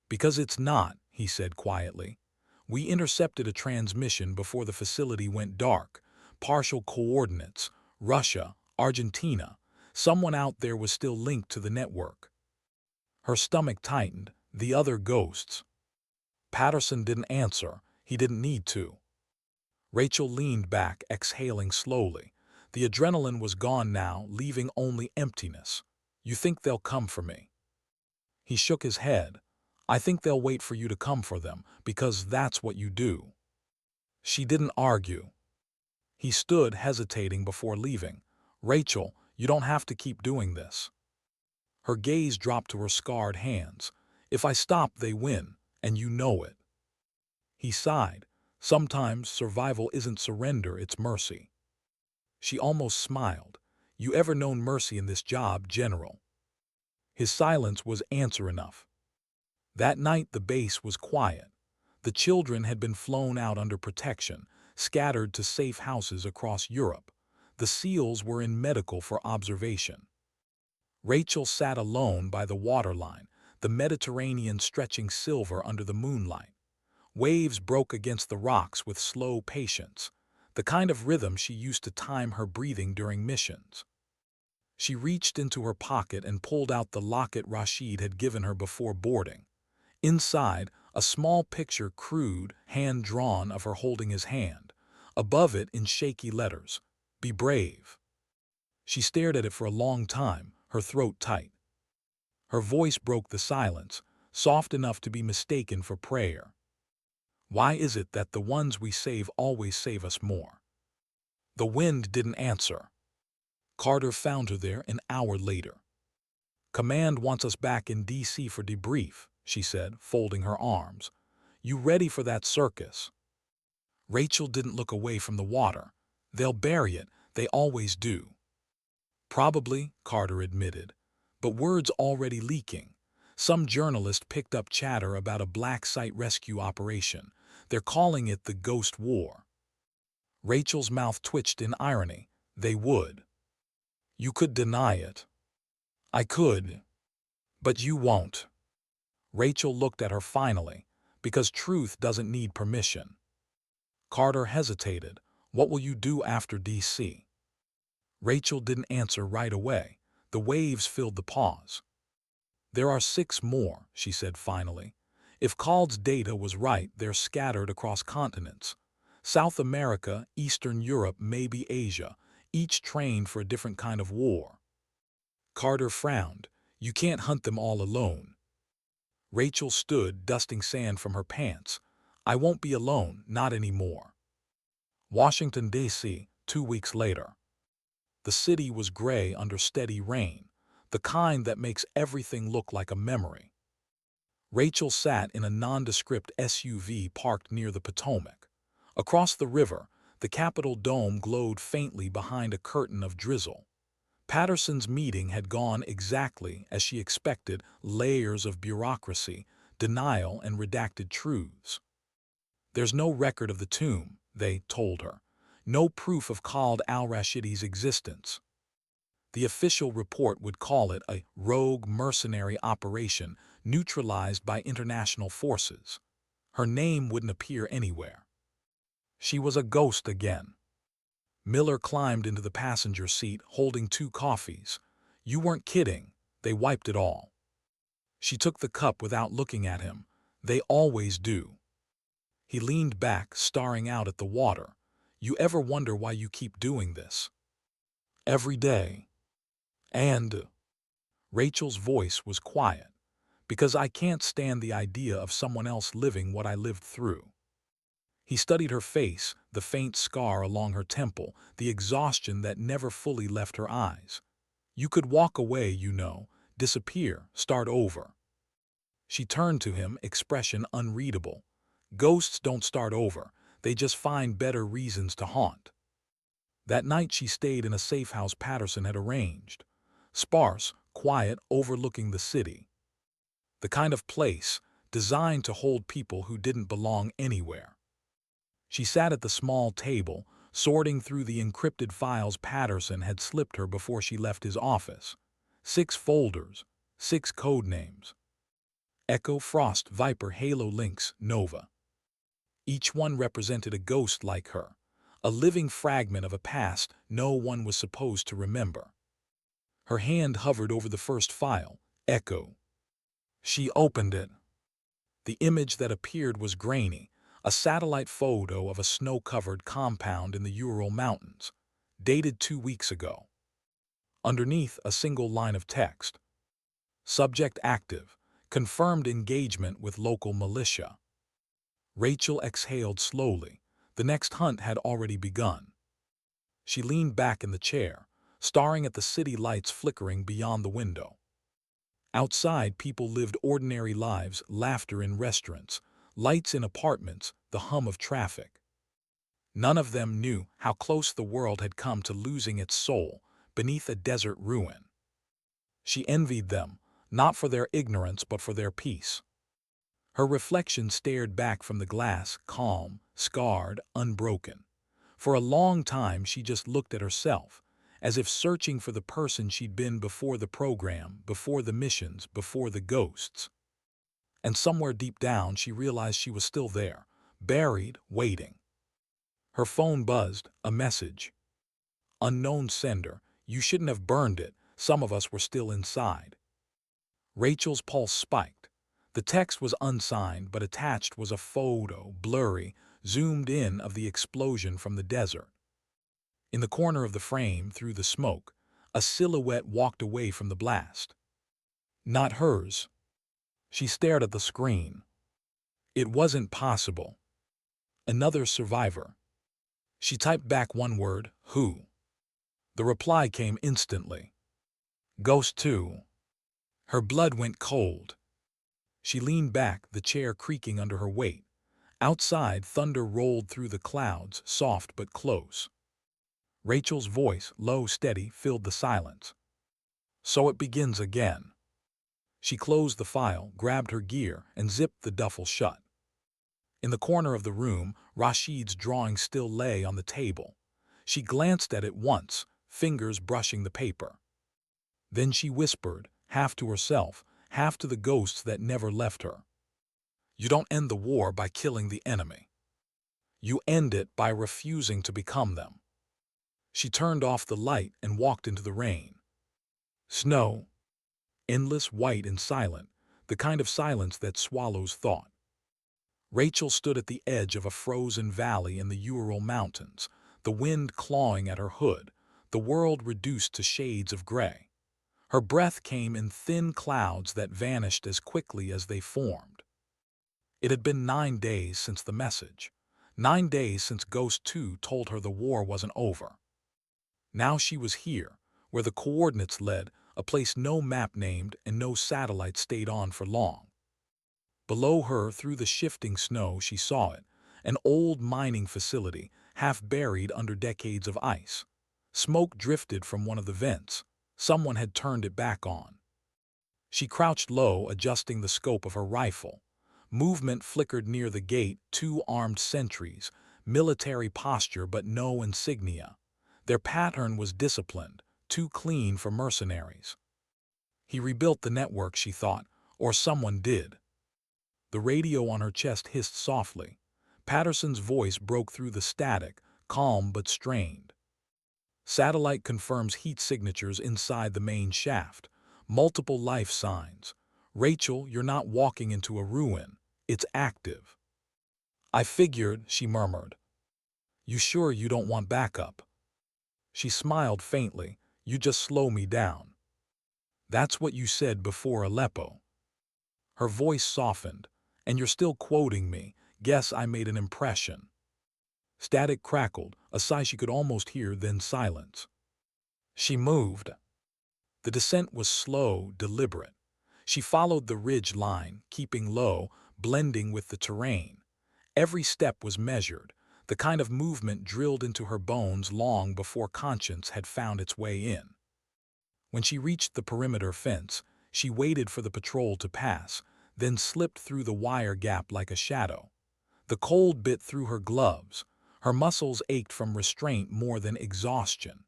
"Because it's not," he said quietly. "We intercepted a transmission before the facility went dark. Partial coordinates. Russia, Argentina. Someone out there was still linked to the network." Her stomach tightened. "The other ghosts." Patterson didn't answer. He didn't need to. Rachel leaned back, exhaling slowly. The adrenaline was gone now, leaving only emptiness. "You think they'll come for me?" He shook his head. "I think they'll wait for you to come for them, because that's what you do." She didn't argue. He stood hesitating before leaving. "Rachel, you don't have to keep doing this." Her gaze dropped to her scarred hands. "If I stop, they win, and you know it." He sighed. "Sometimes survival isn't surrender, it's mercy." She almost smiled. "You ever known mercy in this job, General?" His silence was answer enough. That night the base was quiet. The children had been flown out under protection, scattered to safe houses across Europe. The SEALs were in medical for observation. Rachel sat alone by the waterline, the Mediterranean stretching silver under the moonlight. Waves broke against the rocks with slow patience, the kind of rhythm she used to time her breathing during missions. She reached into her pocket and pulled out the locket Rashid had given her before boarding. Inside, a small picture, crude, hand-drawn, of her holding his hand. Above it, in shaky letters, "Be brave." She stared at it for a long time, her throat tight. Her voice broke the silence, soft enough to be mistaken for prayer. Why is it that the ones we save always save us more? The wind didn't answer. Carter found her there an hour later. Command wants us back in D.C. for debrief, she said, folding her arms. You ready for that circus? Rachel didn't look away from the water. They'll bury it, they always do. Probably, Carter admitted, but word's already leaking. Some journalist picked up chatter about a black site rescue operation. They're calling it the Ghost War. Rachel's mouth twitched in irony. They would. You could deny it. I could. But you won't. Rachel looked at her finally, because truth doesn't need permission. Carter hesitated. What will you do after D.C.? Rachel didn't answer right away. The waves filled the pause. There are 6 more, she said finally. If Khaled's data was right, they're scattered across continents. South America, Eastern Europe, maybe Asia, each trained for a different kind of war. Carter frowned. You can't hunt them all alone. Rachel stood, dusting sand from her pants. I won't be alone, not anymore. Washington, D.C., 2 weeks later. The city was gray under steady rain, the kind that makes everything look like a memory. Rachel sat in a nondescript SUV parked near the Potomac. Across the river, the Capitol dome glowed faintly behind a curtain of drizzle. Patterson's meeting had gone exactly as she expected, layers of bureaucracy, denial, and redacted truths. There's no record of the tomb, they told her. No proof of Khaled al-Rashidi's existence. The official report would call it a rogue mercenary operation neutralized by international forces. Her name wouldn't appear anywhere. She was a ghost again. Miller climbed into the passenger seat, holding 2 coffees. You weren't kidding. They wiped it all. She took the cup without looking at him. They always do. He leaned back, staring out at the water. You ever wonder why you keep doing this? Every day. And Rachel's voice was quiet. Because I can't stand the idea of someone else living what I lived through. He studied her face, the faint scar along her temple, the exhaustion that never fully left her eyes. You could walk away, you know, disappear, start over. She turned to him, expression unreadable. Ghosts don't start over, they just find better reasons to haunt. That night she stayed in a safe house Patterson had arranged. Sparse, quiet, overlooking the city. The kind of place designed to hold people who didn't belong anywhere. She sat at the small table, sorting through the encrypted files Patterson had slipped her before she left his office. 6 folders, 6 code names. Echo, Frost, Viper, Halo, Lynx, Nova. Each one represented a ghost like her, a living fragment of a past no one was supposed to remember. Her hand hovered over the first file, Echo. She opened it. The image that appeared was grainy, a satellite photo of a snow-covered compound in the Ural Mountains, dated 2 weeks ago. Underneath, a single line of text. Subject active, confirmed engagement with local militia. Rachel exhaled slowly. The next hunt had already begun. She leaned back in the chair, staring at the city lights flickering beyond the window. Outside, people lived ordinary lives, laughter in restaurants, lights in apartments, the hum of traffic. None of them knew how close the world had come to losing its soul beneath a desert ruin. She envied them, not for their ignorance but for their peace. Her reflection stared back from the glass, calm, scarred, unbroken. For a long time she just looked at herself, as if searching for the person she'd been before the program, before the missions, before the ghosts. And somewhere deep down she realized she was still there, buried, waiting. Her phone buzzed, a message. Unknown sender, you shouldn't have burned it, some of us were still inside. Rachel's pulse spiked. The text was unsigned, but attached was a photo, blurry, zoomed in of the explosion from the desert. In the corner of the frame, through the smoke, a silhouette walked away from the blast. Not hers. She stared at the screen. It wasn't possible. Another survivor. She typed back one word, who? The reply came instantly. Ghost 2. Her blood went cold. She leaned back, the chair creaking under her weight. Outside, thunder rolled through the clouds, soft but close. Rachel's voice, low, steady, filled the silence. So it begins again. She closed the file, grabbed her gear, and zipped the duffel shut. In the corner of the room, Rashid's drawing still lay on the table. She glanced at it once, fingers brushing the paper. Then she whispered, half to herself, half to the ghosts that never left her. You don't end the war by killing the enemy. You end it by refusing to become them. She turned off the light and walked into the rain. Snow. Endless, white, and silent, the kind of silence that swallows thought. Rachel stood at the edge of a frozen valley in the Ural Mountains, the wind clawing at her hood, the world reduced to shades of gray. Her breath came in thin clouds that vanished as quickly as they formed. It had been 9 days since the message. 9 days since Ghost 2 told her the war wasn't over. Now she was here, where the coordinates led, a place no map named and no satellite stayed on for long. Below her, through the shifting snow, she saw it, an old mining facility, half buried under decades of ice. Smoke drifted from one of the vents. Someone had turned it back on. She crouched low, adjusting the scope of her rifle. Movement flickered near the gate, 2 armed sentries, military posture but no insignia. Their pattern was disciplined, too clean for mercenaries. He rebuilt the network, she thought, or someone did. The radio on her chest hissed softly. Patterson's voice broke through the static, calm but strained. Satellite confirms heat signatures inside the main shaft. Multiple life signs. Rachel, you're not walking into a ruin. It's active. I figured, she murmured. You sure you don't want backup? She smiled faintly. You just slow me down. That's what you said before Aleppo. Her voice softened. And you're still quoting me. Guess I made an impression. Static crackled, a sigh she could almost hear, then silence. She moved. The descent was slow, deliberate. She followed the ridge line, keeping low, blending with the terrain. Every step was measured, the kind of movement drilled into her bones long before conscience had found its way in. When she reached the perimeter fence, she waited for the patrol to pass, then slipped through the wire gap like a shadow. The cold bit through her gloves. Her muscles ached from restraint more than exhaustion.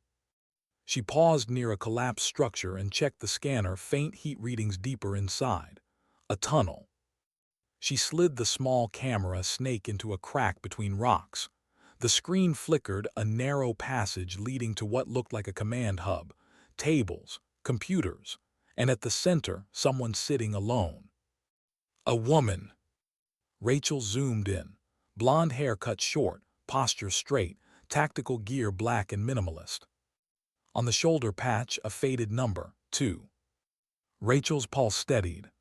She paused near a collapsed structure and checked the scanner, faint heat readings deeper inside. A tunnel. She slid the small camera snake into a crack between rocks. The screen flickered, a narrow passage leading to what looked like a command hub. Tables, computers, and at the center, someone sitting alone. A woman. Rachel zoomed in. Blonde hair cut short, posture straight, tactical gear black and minimalist. On the shoulder patch, a faded number, 2. Rachel's pulse steadied.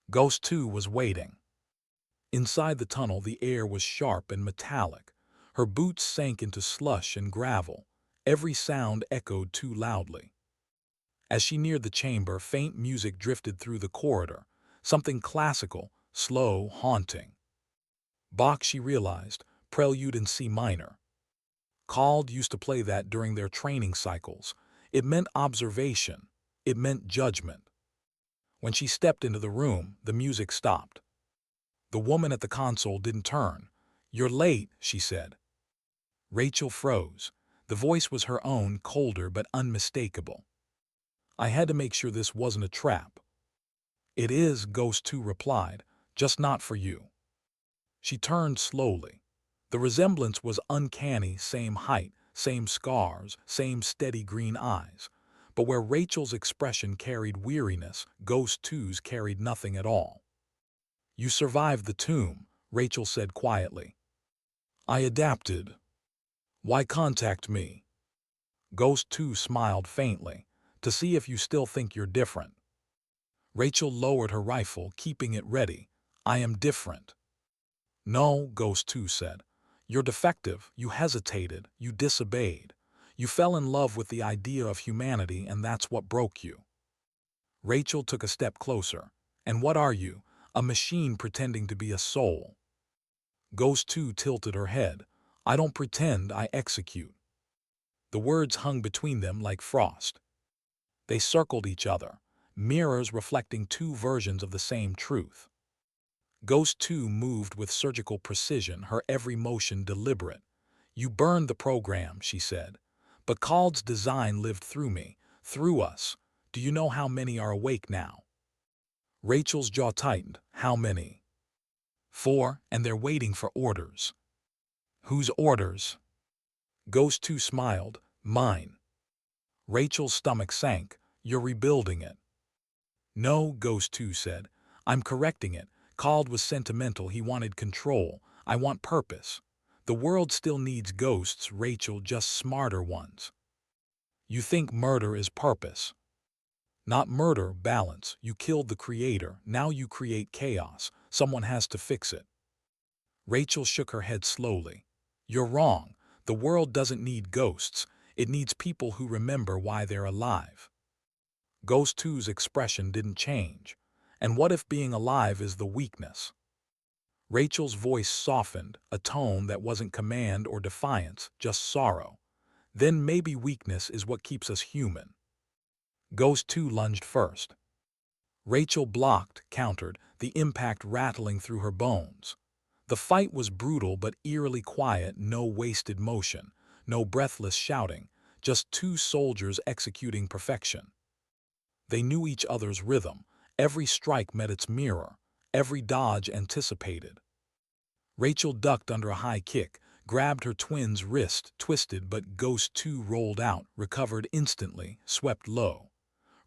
Ghost 2 was waiting. Inside the tunnel, the air was sharp and metallic. Her boots sank into slush and gravel. Every sound echoed too loudly. As she neared the chamber, faint music drifted through the corridor. Something classical, slow, haunting. Bach, she realized, Prelude in C minor. Khaled used to play that during their training cycles. It meant observation. It meant judgment. When she stepped into the room, the music stopped. The woman at the console didn't turn. You're late, she said. Rachel froze. The voice was her own, colder but unmistakable. I had to make sure this wasn't a trap. It is, Ghost 2 replied, just not for you. She turned slowly. The resemblance was uncanny, same height, same scars, same steady green eyes. But where Rachel's expression carried weariness, Ghost 2's carried nothing at all. You survived the tomb, Rachel said quietly. I adapted. Why contact me? Ghost 2 smiled faintly. To see if you still think you're different. Rachel lowered her rifle, keeping it ready. I am different. No, Ghost 2 said. You're defective, you hesitated, you disobeyed. You fell in love with the idea of humanity, and that's what broke you. Rachel took a step closer. And what are you? A machine pretending to be a soul. Ghost 2 tilted her head. I don't pretend, I execute. The words hung between them like frost. They circled each other, mirrors reflecting two versions of the same truth. Ghost 2 moved with surgical precision, her every motion deliberate. You burned the program, she said. But Khaled's design lived through me, through us. Do you know how many are awake now? Rachel's jaw tightened. How many? 4, and they're waiting for orders. Whose orders? Ghost 2 smiled. Mine. Rachel's stomach sank. You're rebuilding it. No, Ghost 2 said. I'm correcting it. Khaled was sentimental, he wanted control. I want purpose. The world still needs ghosts, Rachel, just smarter ones. You think murder is purpose. Not murder, balance. You killed the creator, now you create chaos. Someone has to fix it. Rachel shook her head slowly. You're wrong. The world doesn't need ghosts. It needs people who remember why they're alive. Ghost 2's expression didn't change. And what if being alive is the weakness? Rachel's voice softened, a tone that wasn't command or defiance, just sorrow. Then maybe weakness is what keeps us human. Ghost 2 lunged first. Rachel blocked, countered, the impact rattling through her bones. The fight was brutal but eerily quiet, no wasted motion, no breathless shouting, just two soldiers executing perfection. They knew each other's rhythm. Every strike met its mirror, every dodge anticipated. Rachel ducked under a high kick, grabbed her twin's wrist, twisted, but Ghost 2 rolled out, recovered instantly, swept low.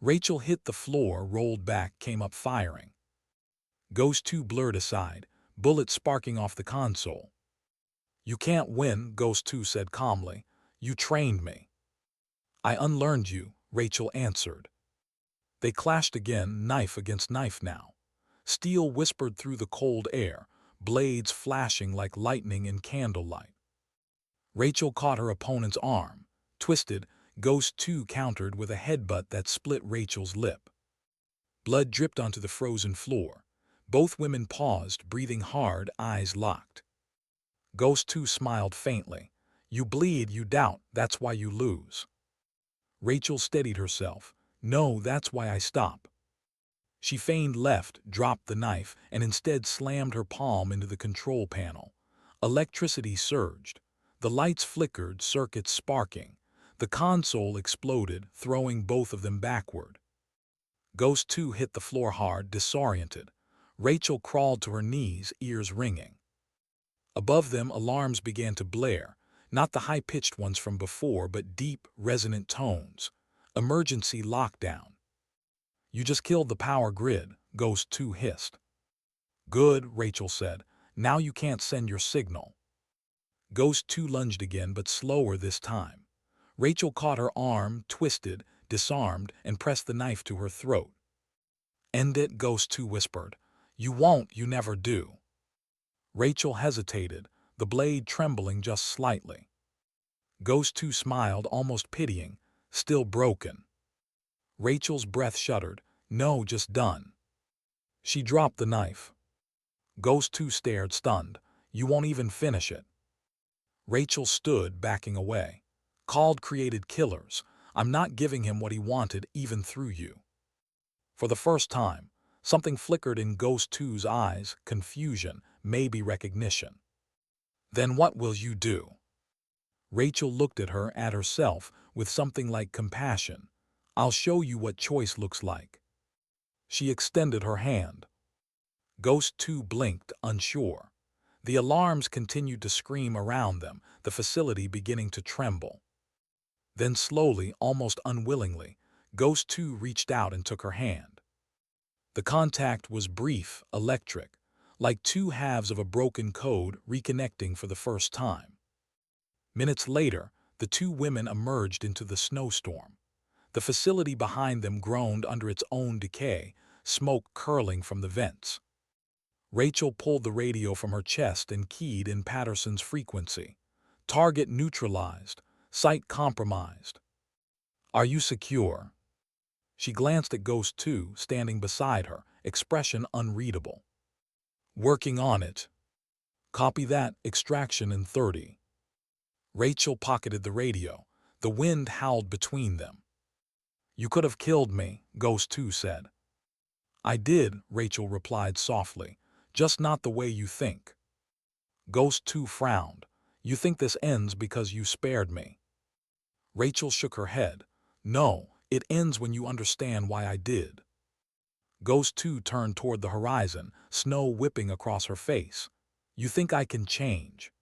Rachel hit the floor, rolled back, came up firing. Ghost 2 blurred aside, bullet sparking off the console. You can't win, Ghost 2 said calmly. You trained me. I unlearned you, Rachel answered. They clashed again, knife against knife now. Steel whispered through the cold air, blades flashing like lightning in candlelight. Rachel caught her opponent's arm, twisted. Ghost 2 countered with a headbutt that split Rachel's lip. Blood dripped onto the frozen floor. Both women paused, breathing hard, eyes locked. Ghost 2 smiled faintly. You bleed, you doubt, that's why you lose. Rachel steadied herself. No, that's why I stop. She feigned left, dropped the knife, and instead slammed her palm into the control panel. Electricity surged. The lights flickered, circuits sparking. The console exploded, throwing both of them backward. Ghost 2 hit the floor hard, disoriented. Rachel crawled to her knees, ears ringing. Above them, alarms began to blare, not the high-pitched ones from before, but deep, resonant tones. Emergency lockdown. You just killed the power grid, Ghost 2 hissed. Good, Rachel said. Now you can't send your signal. Ghost 2 lunged again, but slower this time. Rachel caught her arm, twisted, disarmed, and pressed the knife to her throat. End it, Ghost 2 whispered. You won't, you never do. Rachel hesitated, the blade trembling just slightly. Ghost 2 smiled, almost pitying. Still broken. Rachel's breath shuddered. No, just done. She dropped the knife. Ghost 2 stared, stunned. You won't even finish it. Rachel stood, backing away. Khaled created killers. I'm not giving him what he wanted, even through you. For the first time, something flickered in Ghost 2's eyes, confusion, maybe recognition. Then what will you do? Rachel looked at her, at herself, with something like compassion. I'll show you what choice looks like. She extended her hand. Ghost 2 blinked, unsure. The alarms continued to scream around them, the facility beginning to tremble. Then slowly, almost unwillingly, Ghost 2 reached out and took her hand. The contact was brief, electric, like two halves of a broken code reconnecting for the first time. Minutes later, the two women emerged into the snowstorm. The facility behind them groaned under its own decay, smoke curling from the vents. Rachel pulled the radio from her chest and keyed in Patterson's frequency. Target neutralized. Site compromised. Are you secure? She glanced at Ghost 2, standing beside her, expression unreadable. Working on it. Copy that, extraction in 30. Rachel pocketed the radio. The wind howled between them. You could have killed me, Ghost 2 said. I did, Rachel replied softly, just not the way you think. Ghost 2 frowned. You think this ends because you spared me. Rachel shook her head. No, it ends when you understand why I did. Ghost 2 turned toward the horizon, snow whipping across her face. You think I can change?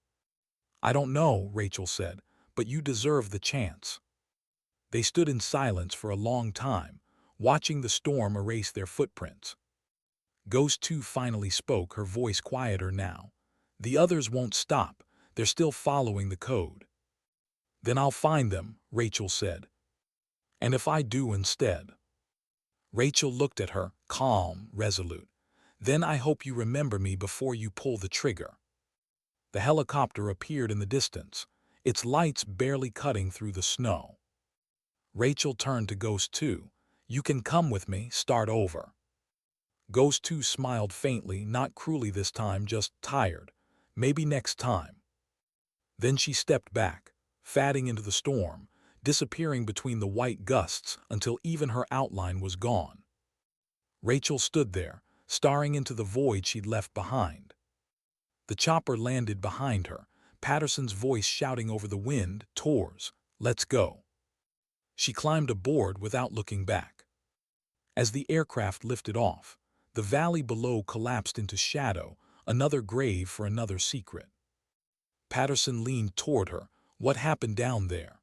I don't know, Rachel said, but you deserve the chance. They stood in silence for a long time, watching the storm erase their footprints. Ghost 2 finally spoke, her voice quieter now. The others won't stop. They're still following the code. Then I'll find them, Rachel said. And if I do instead? Rachel looked at her, calm, resolute. Then I hope you remember me before you pull the trigger. The helicopter appeared in the distance, its lights barely cutting through the snow. Rachel turned to Ghost 2. You can come with me, start over. Ghost 2 smiled faintly, not cruelly this time, just tired. Maybe next time. Then she stepped back, fading into the storm, disappearing between the white gusts until even her outline was gone. Rachel stood there, staring into the void she'd left behind. The chopper landed behind her, Patterson's voice shouting over the wind, Torres, let's go. She climbed aboard without looking back. As the aircraft lifted off, the valley below collapsed into shadow, another grave for another secret. Patterson leaned toward her. What happened down there?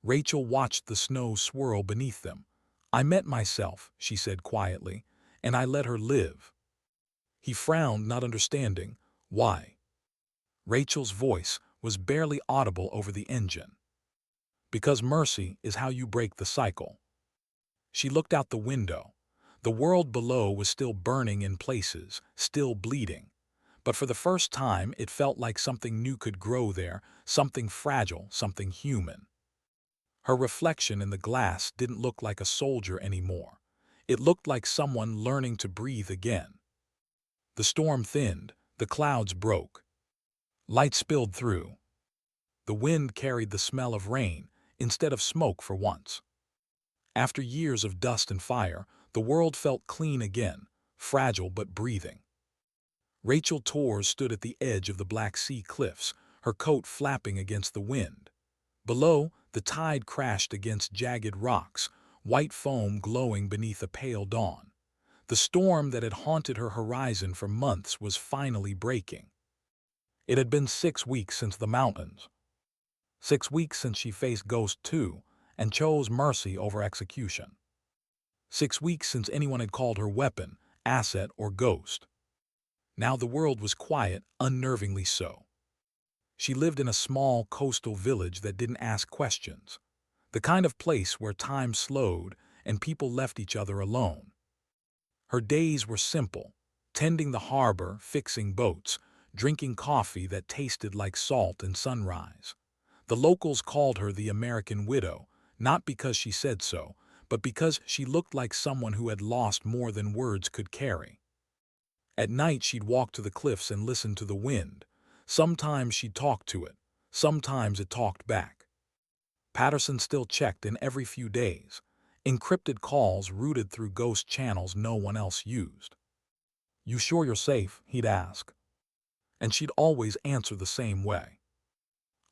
Rachel watched the snow swirl beneath them. I met myself, she said quietly, and I let her live. He frowned, not understanding. Why? Rachel's voice was barely audible over the engine. Because mercy is how you break the cycle. She looked out the window. The world below was still burning in places, still bleeding. But for the first time, it felt like something new could grow there, something fragile, something human. Her reflection in the glass didn't look like a soldier anymore. It looked like someone learning to breathe again. The storm thinned, the clouds broke. Light spilled through. The wind carried the smell of rain instead of smoke for once. After years of dust and fire, the world felt clean again, fragile but breathing. Rachel Torres stood at the edge of the Black Sea cliffs, her coat flapping against the wind. Below, the tide crashed against jagged rocks, white foam glowing beneath a pale dawn. The storm that had haunted her horizon for months was finally breaking. It had been 6 weeks since the mountains. 6 weeks since she faced Ghost 2 and chose mercy over execution. 6 weeks since anyone had called her weapon, asset, or ghost. Now the world was quiet, unnervingly so. She lived in a small coastal village that didn't ask questions, the kind of place where time slowed and people left each other alone. Her days were simple, tending the harbor, fixing boats, drinking coffee that tasted like salt and sunrise. The locals called her the American widow, not because she said so, but because she looked like someone who had lost more than words could carry. At night she'd walk to the cliffs and listen to the wind. Sometimes she'd talk to it, sometimes it talked back. Patterson still checked in every few days, encrypted calls routed through ghost channels no one else used. You sure you're safe? He'd ask. And she'd always answer the same way.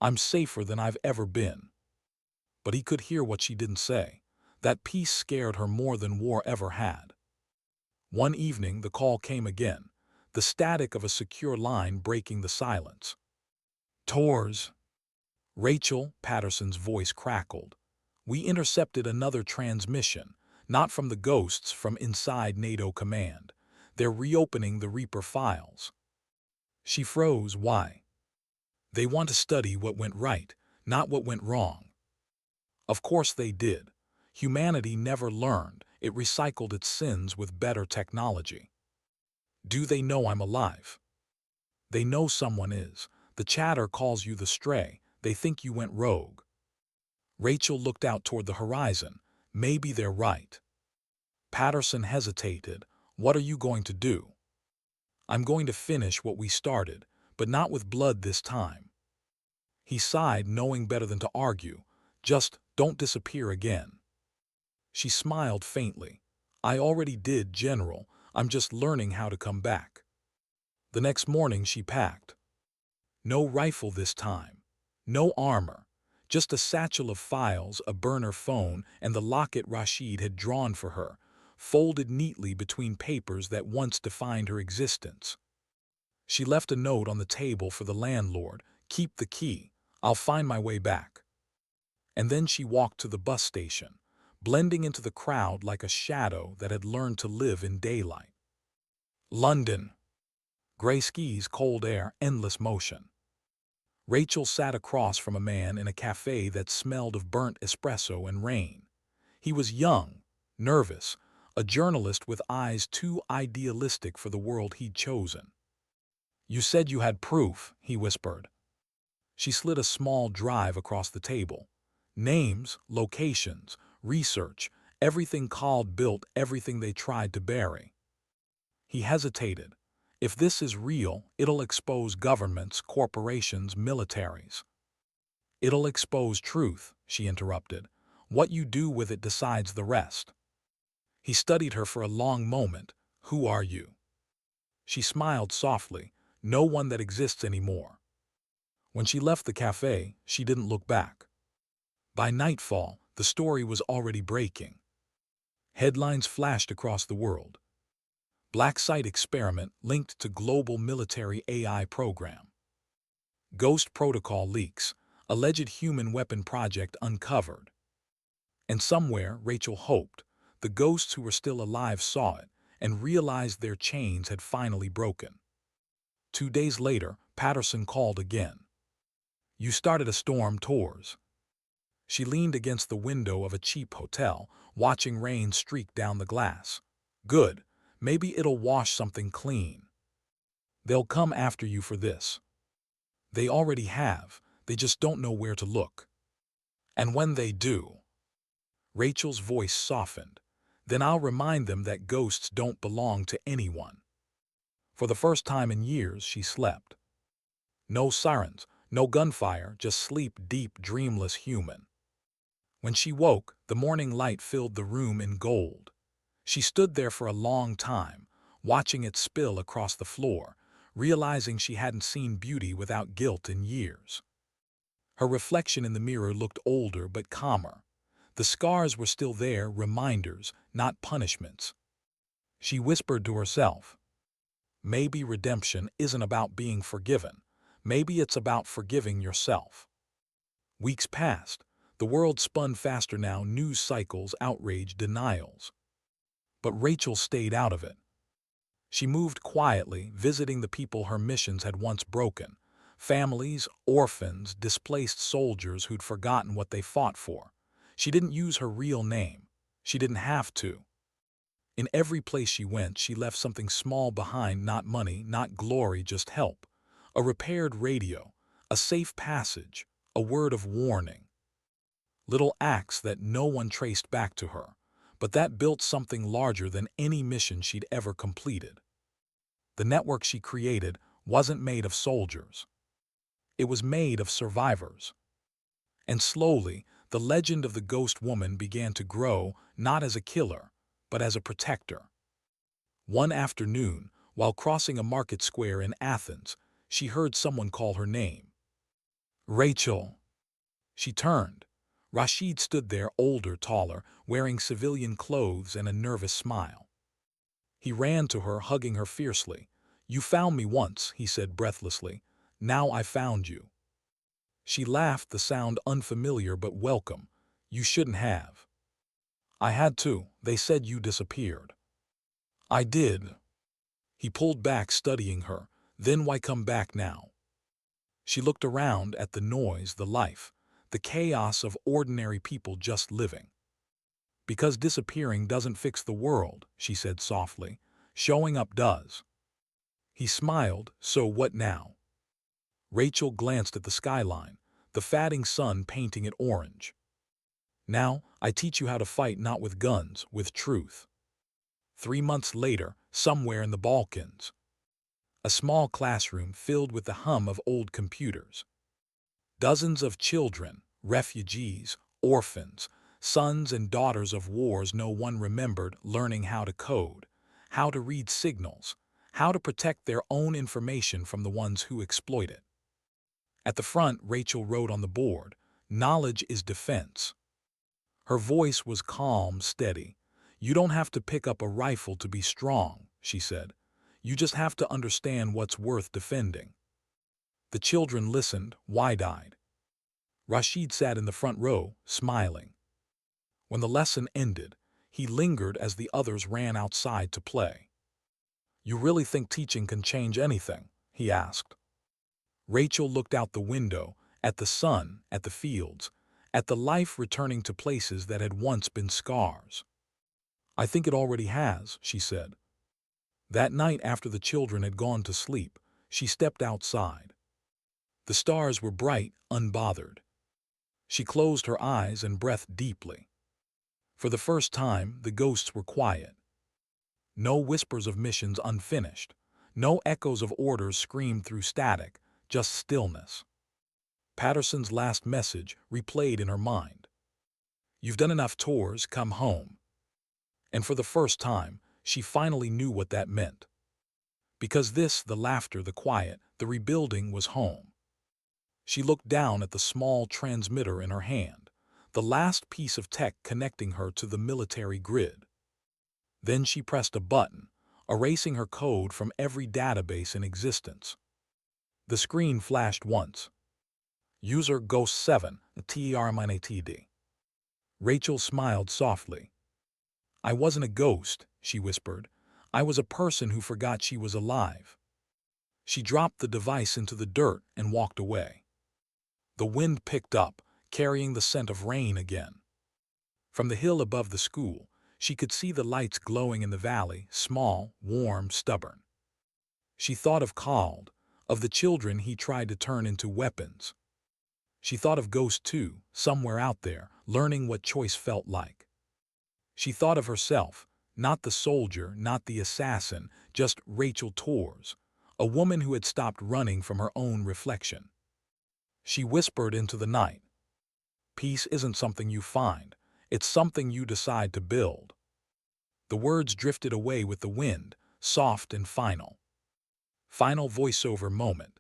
I'm safer than I've ever been. But he could hear what she didn't say. That peace scared her more than war ever had. One evening the call came again, the static of a secure line breaking the silence. Torres. Rachel, Patterson's voice crackled. We intercepted another transmission, not from the ghosts, from inside NATO command. They're reopening the Reaper files. She froze. Why? They want to study what went right, not what went wrong. Of course they did. Humanity never learned. It recycled its sins with better technology. Do they know I'm alive? They know someone is. The chatter calls you the stray. They think you went rogue. Rachel looked out toward the horizon. Maybe they're right. Patterson hesitated. What are you going to do? I'm going to finish what we started, but not with blood this time. He sighed, knowing better than to argue. Just don't disappear again. She smiled faintly. I already did, General. I'm just learning how to come back. The next morning she packed. No rifle this time. No armor. Just a satchel of files, a burner phone, and the locket Rashid had drawn for her, folded neatly between papers that once defined her existence. She left a note on the table for the landlord. Keep the key. I'll find my way back. And then she walked to the bus station, blending into the crowd like a shadow that had learned to live in daylight. London. Gray skies, cold air, endless motion. Rachel sat across from a man in a cafe that smelled of burnt espresso and rain. He was young, nervous, a journalist with eyes too idealistic for the world he'd chosen. You said you had proof, he whispered. She slid a small drive across the table. Names, locations, research, everything Khaled built, everything they tried to bury. He hesitated. If this is real, it'll expose governments, corporations, militaries. It'll expose truth, she interrupted. What you do with it decides the rest. He studied her for a long moment. Who are you? She smiled softly. No one that exists anymore. When she left the cafe, she didn't look back. By nightfall, the story was already breaking. Headlines flashed across the world. Black site experiment linked to global military AI program. Ghost protocol leaks, alleged human weapon project uncovered. And somewhere, Rachel hoped, the ghosts who were still alive saw it and realized their chains had finally broken. 2 days later, Patterson called again. You started a storm tours. She leaned against the window of a cheap hotel, watching rain streak down the glass. Good. Maybe it'll wash something clean. They'll come after you for this. They already have. They just don't know where to look. And when they do, Rachel's voice softened. Then I'll remind them that ghosts don't belong to anyone. For the first time in years, she slept. No sirens, no gunfire, just sleep, deep, dreamless human. When she woke, the morning light filled the room in gold. She stood there for a long time, watching it spill across the floor, realizing she hadn't seen beauty without guilt in years. Her reflection in the mirror looked older but calmer. The scars were still there, reminders, not punishments. She whispered to herself, maybe redemption isn't about being forgiven. Maybe it's about forgiving yourself. Weeks passed. The world spun faster now, news cycles, outrage, denials. But Rachel stayed out of it. She moved quietly, visiting the people her missions had once broken. Families, orphans, displaced soldiers who'd forgotten what they fought for. She didn't use her real name. She didn't have to. In every place she went, she left something small behind, not money, not glory, just help. A repaired radio, a safe passage, a word of warning. Little acts that no one traced back to her, but that built something larger than any mission she'd ever completed. The network she created wasn't made of soldiers. It was made of survivors. And slowly, the legend of the ghost woman began to grow, not as a killer, but as a protector. One afternoon, while crossing a market square in Athens, she heard someone call her name. Rachel. She turned. Rashid stood there, older, taller, wearing civilian clothes and a nervous smile. He ran to her, hugging her fiercely. You found me once, he said breathlessly. Now I found you. She laughed, the sound unfamiliar but welcome. You shouldn't have. I had to. They said you disappeared. I did. He pulled back, studying her. Then why come back now? She looked around at the noise, the life, the chaos of ordinary people just living. Because disappearing doesn't fix the world, she said softly. Showing up does. He smiled, so what now? Rachel glanced at the skyline, the fading sun painting it orange. Now, I teach you how to fight not with guns, with truth. 3 months later, somewhere in the Balkans, a small classroom filled with the hum of old computers. Dozens of children, refugees, orphans, sons and daughters of wars no one remembered, learning how to code, how to read signals, how to protect their own information from the ones who exploit it. At the front, Rachel wrote on the board, "Knowledge is defense." Her voice was calm, steady. "You don't have to pick up a rifle to be strong," she said. "You just have to understand what's worth defending." The children listened, wide-eyed. Rashid sat in the front row, smiling. When the lesson ended, he lingered as the others ran outside to play. "You really think teaching can change anything?" he asked. Rachel looked out the window, at the sun, at the fields, at the life returning to places that had once been scars. "I think it already has," she said. That night after the children had gone to sleep, she stepped outside. The stars were bright, unbothered. She closed her eyes and breathed deeply. For the first time, the ghosts were quiet. No whispers of missions unfinished. No echoes of orders screamed through static, just stillness. Patterson's last message replayed in her mind. "You've done enough tours, come home." And for the first time, she finally knew what that meant. Because this, the laughter, the quiet, the rebuilding, was home. She looked down at the small transmitter in her hand, the last piece of tech connecting her to the military grid. Then she pressed a button, erasing her code from every database in existence. The screen flashed once. "User Ghost 7, TERMINATD." Rachel smiled softly. "I wasn't a ghost," she whispered. "I was a person who forgot she was alive." She dropped the device into the dirt and walked away. The wind picked up, carrying the scent of rain again. From the hill above the school, she could see the lights glowing in the valley, small, warm, stubborn. She thought of Khaled, of the children he tried to turn into weapons. She thought of Ghost 2, somewhere out there, learning what choice felt like. She thought of herself, not the soldier, not the assassin, just Rachel Torres, a woman who had stopped running from her own reflection. She whispered into the night, "Peace isn't something you find, it's something you decide to build." The words drifted away with the wind, soft and final. Final voiceover moment.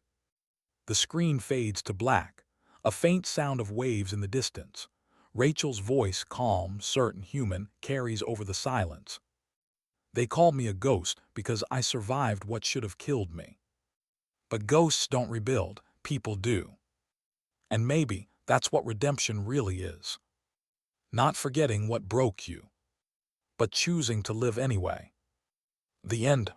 The screen fades to black, a faint sound of waves in the distance. Rachel's voice, calm, certain, human, carries over the silence. "They call me a ghost because I survived what should have killed me. But ghosts don't rebuild, people do. And maybe that's what redemption really is. Not forgetting what broke you, but choosing to live anyway." The end.